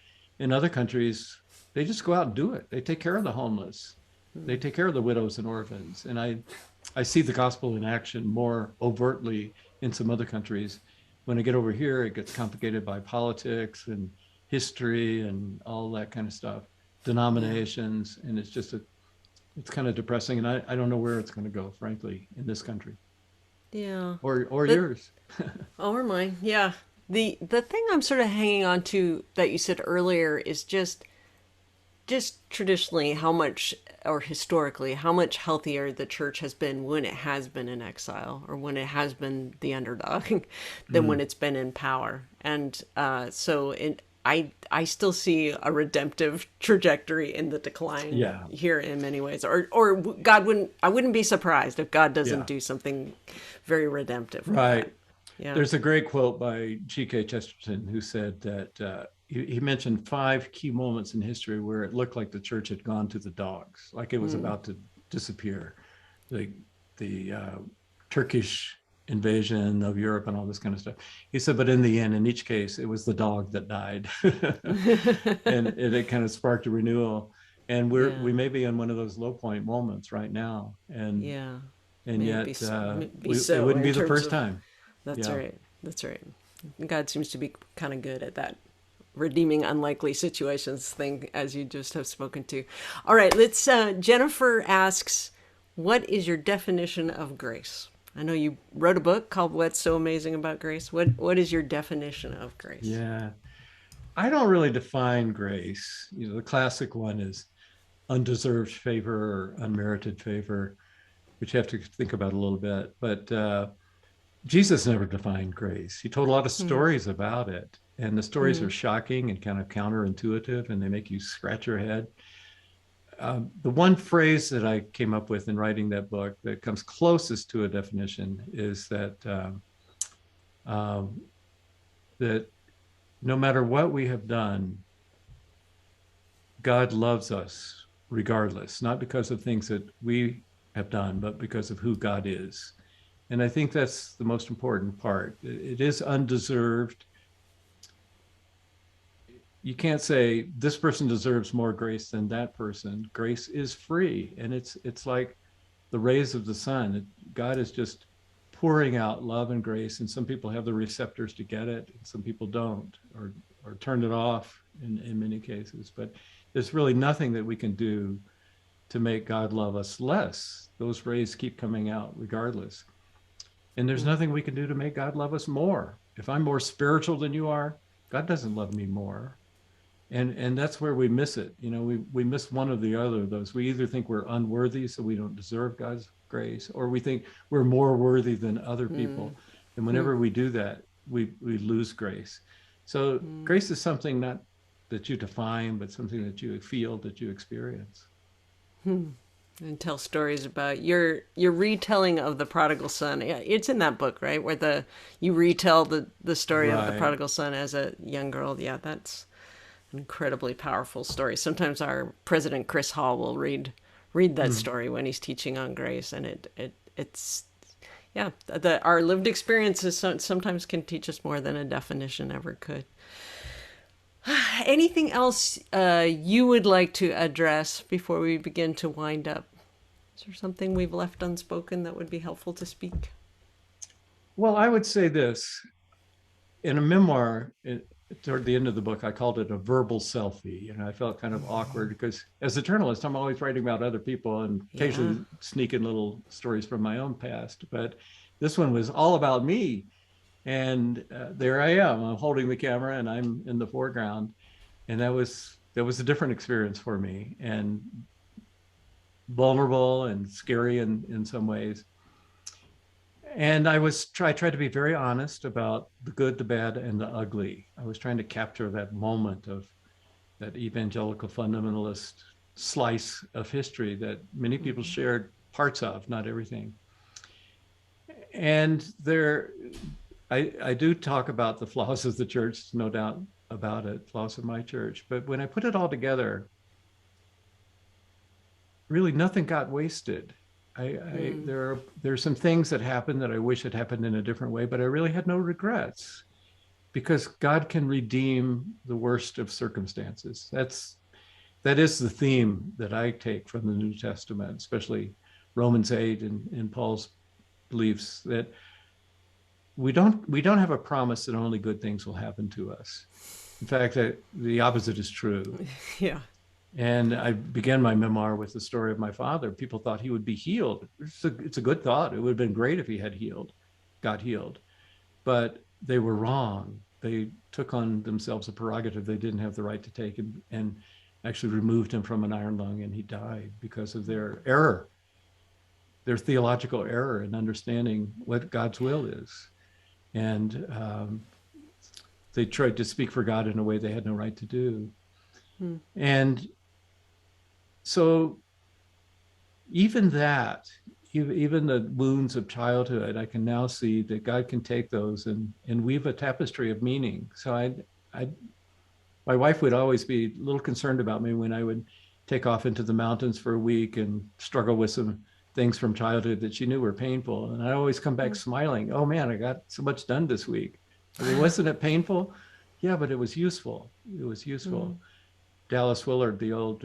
In other countries, they just go out and do it. They take care of the homeless. They take care of the widows and orphans. And I see the gospel in action more overtly in some other countries. When I get over here, it gets complicated by politics and history and all that kind of stuff, denominations, and it's kind of depressing. And I don't know where it's going to go, frankly, in this country. Yeah. Or yours. Or mine. Yeah. The thing I'm sort of hanging on to that you said earlier is just traditionally how much, or historically, how much healthier the church has been when it has been in exile, or when it has been the underdog, than when it's been in power. And I still see a redemptive trajectory in the decline here in many ways. Or I wouldn't be surprised if God doesn't do something very redemptive. Right. Yeah. There's a great quote by G.K. Chesterton, who said that he mentioned 5 key moments in history where it looked like the church had gone to the dogs, like it was about to disappear. The Turkish invasion of Europe and all this kind of stuff. He said, but in the end, in each case, it was the dog that died. And it kind of sparked a renewal. And we may be in one of those low point moments right now. And yet it wouldn't be the first time. That's right. That's right. God seems to be kind of good at that redeeming unlikely situations thing, as you just have spoken to. All right, let's Jennifer asks, What is your definition of grace? I know you wrote a book called What's So Amazing About Grace. What is your definition of grace? Yeah. I don't really define grace. The classic one is undeserved favor or unmerited favor, which you have to think about a little bit. But Jesus never defined grace. He told a lot of Hmm. stories about it. And the stories Hmm. are shocking and kind of counterintuitive, and they make you scratch your head. The one phrase that I came up with in writing that book that comes closest to a definition is um, that no matter what we have done, God loves us regardless, not because of things that we have done, but because of who God is. And I think that's the most important part. It is undeserved. You can't say this person deserves more grace than that person. Grace is free, and it's like the rays of the sun. God is just pouring out love and grace, and some people have the receptors to get it, and some people don't, or turn it off in many cases. But there's really nothing that we can do to make God love us less. Those rays keep coming out regardless. And there's Hmm. nothing we can do to make God love us more. If I'm more spiritual than you are, God doesn't love me more. And that's where we miss it. We miss one or the other of those. We either think we're unworthy, so we don't deserve God's grace, or we think we're more worthy than other Hmm. people. And Hmm. whenever we do that, we lose grace. So Hmm. grace is something not that you define, but something that you feel, that you experience. Hmm. And tell stories about your retelling of the prodigal son. Yeah, it's in that book, right? Where the you retell the story of the Right. prodigal son as a young girl. Yeah, that's an incredibly powerful story. Sometimes our president Chris Hall will read that Mm. story when he's teaching on grace, and it's yeah, our lived experiences sometimes can teach us more than a definition ever could. Anything else you would like to address before we begin to wind up? Is there something we've left unspoken that would be helpful to speak? Well, I would say this in a memoir. Toward the end of the book, I called it a verbal selfie. I felt kind of awkward because as a journalist, I'm always writing about other people and Yeah. occasionally sneak in little stories from my own past. But this one was all about me. And there I am. I'm holding the camera and I'm in the foreground. And that was a different experience for me, and vulnerable and scary in some ways. And I tried to be very honest about the good, the bad, and the ugly. I was trying to capture that moment of that evangelical fundamentalist slice of history that many people Mm-hmm. shared parts of, not everything. And I do talk about the flaws of the church, no doubt about it, flaws of my church. But when I put it all together, really nothing got wasted. Mm. There's some things that happened that I wish had happened in a different way, but I really had no regrets because God can redeem the worst of circumstances. That is the theme that I take from the New Testament, especially Romans 8 and Paul's beliefs that we don't have a promise that only good things will happen to us. In fact, the opposite is true. Yeah. And I began my memoir with the story of my father. People thought he would be healed. It's a good thought. It would have been great if he had got healed. But they were wrong. They took on themselves a prerogative they didn't have the right to take, and actually removed him from an iron lung, and he died because of their error, their theological error in understanding what God's will is. And they tried to speak for God in a way they had no right to do. Mm. And so even that, even the wounds of childhood, I can now see that God can take those and weave a tapestry of meaning. So I, my wife would always be a little concerned about me when I would take off into the mountains for a week and struggle with some things from childhood that she knew were painful. And I always come back Mm. smiling. Oh man, I got so much done this week. I mean, wasn't it painful? Yeah, but it was useful. It was Mm. useful. Dallas Willard, the old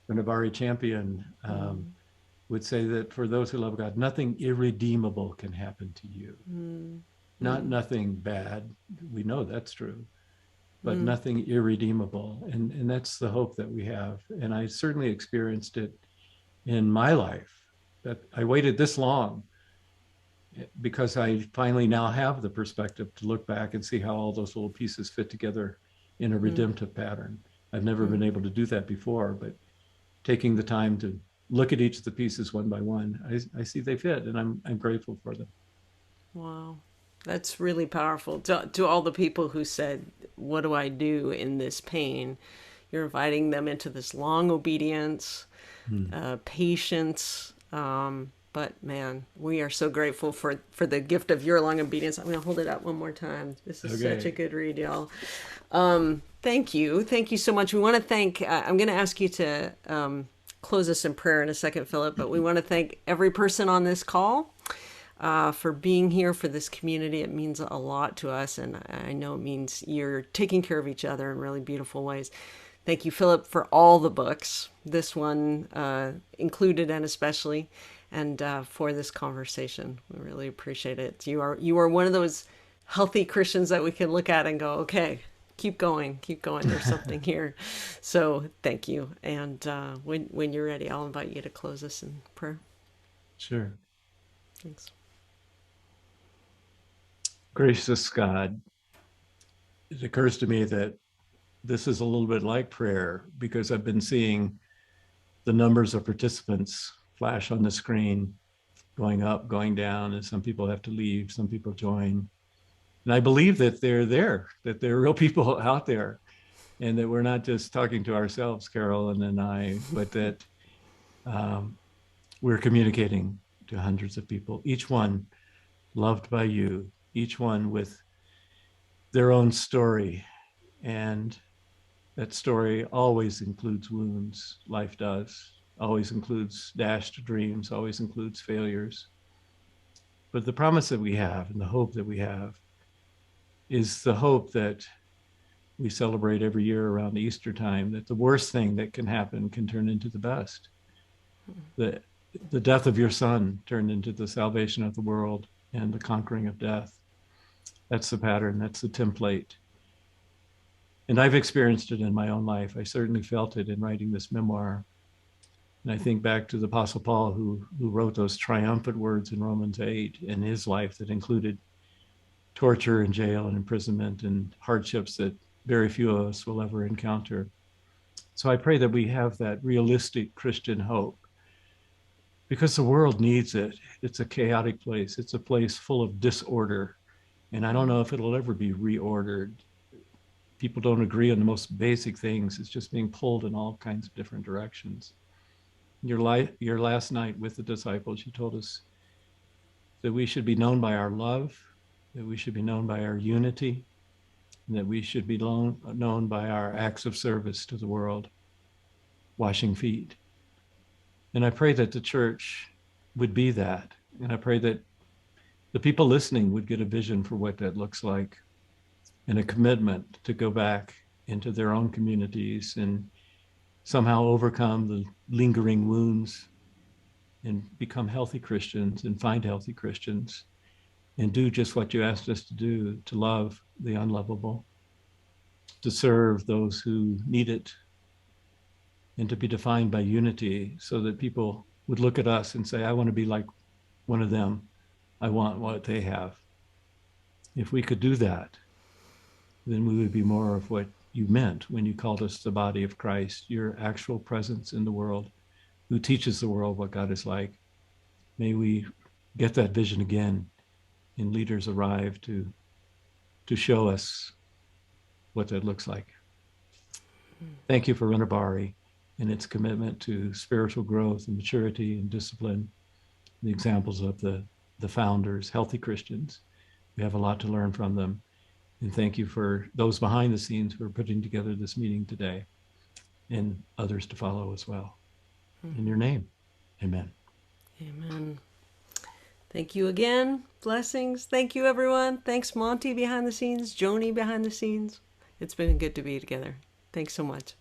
Renovaré champion, Mm. would say that for those who love God, nothing irredeemable can happen to you. Mm. Not Mm. nothing bad. We know that's true, but Mm. nothing irredeemable. And that's the hope that we have. And I certainly experienced it in my life. that I waited this long because I finally now have the perspective to look back and see how all those little pieces fit together in a Mm, redemptive pattern. I've never mm. been able to do that before, but taking the time to look at each of the pieces one by one, I see they fit, and I'm grateful for them. Wow. That's really powerful. To all the people who said, what do I do in this pain? You're inviting them into this long obedience, Hmm. patience. But man, we are so grateful for the gift of your long obedience. I'm going to hold it up one more time. This is such a Okay. good read, y'all. Thank you. Thank you so much. We want to thank, I'm going to ask you to close us in prayer in a second, Philip, but we want to thank every person on this call for being here for this community. It means a lot to us, and I know it means you're taking care of each other in really beautiful ways. Thank you, Philip, for all the books, this one included and especially, and for this conversation. We really appreciate it. You are one of those healthy Christians that we can look at and go, okay, keep going, keep going. There's something here. So thank you. And when you're ready, I'll invite you to close us in prayer. Sure. Thanks. Gracious God, it occurs to me that this is a little bit like prayer because I've been seeing the numbers of participants flash on the screen, going up, going down, and some people have to leave, some people join. And I believe that they're there, that there are real people out there, and that we're not just talking to ourselves, Carolyn and I, but that um, we're communicating to hundreds of people, each one loved by you, each one with their own story. And that story always includes wounds, life does, always includes dashed dreams, always includes failures. But the promise that we have and the hope that we have is the hope that we celebrate every year around Easter time, that the worst thing that can happen can turn into the best. The, the death of your son turned into the salvation of the world and the conquering of death. That's the pattern, that's the template. And I've experienced it in my own life. I certainly felt it in writing this memoir. And I think back to the Apostle Paul, who wrote those triumphant words in Romans 8 in his life that included torture and jail and imprisonment and hardships that very few of us will ever encounter. So I pray that we have that realistic Christian hope because the world needs it. It's a chaotic place, it's a place full of disorder. And I don't know if it'll ever be reordered. People don't agree on the most basic things. It's just being pulled in all kinds of different directions. Your last night with the disciples, you told us that we should be known by our love, that we should be known by our unity, and that we should be known by our acts of service to the world, washing feet. And I pray that the church would be that. And I pray that the people listening would get a vision for what that looks like and a commitment to go back into their own communities and somehow overcome the lingering wounds and become healthy Christians and find healthy Christians and do just what you asked us to do, to love the unlovable, to serve those who need it, and to be defined by unity so that people would look at us and say, I want to be like one of them. I want what they have. If we could do that, then we would be more of what you meant when you called us the body of Christ, your actual presence in the world, who teaches the world what God is like. May we get that vision again and leaders arrive to show us what that looks like. Thank you for Renovaré and its commitment to spiritual growth and maturity and discipline, the examples of the founders, healthy Christians. We have a lot to learn from them. And thank you for those behind the scenes who are putting together this meeting today and others to follow as well. In your name, amen. Amen. Thank you again. Blessings. Thank you, everyone. Thanks, Monty behind the scenes, Joni behind the scenes. It's been good to be together. Thanks so much.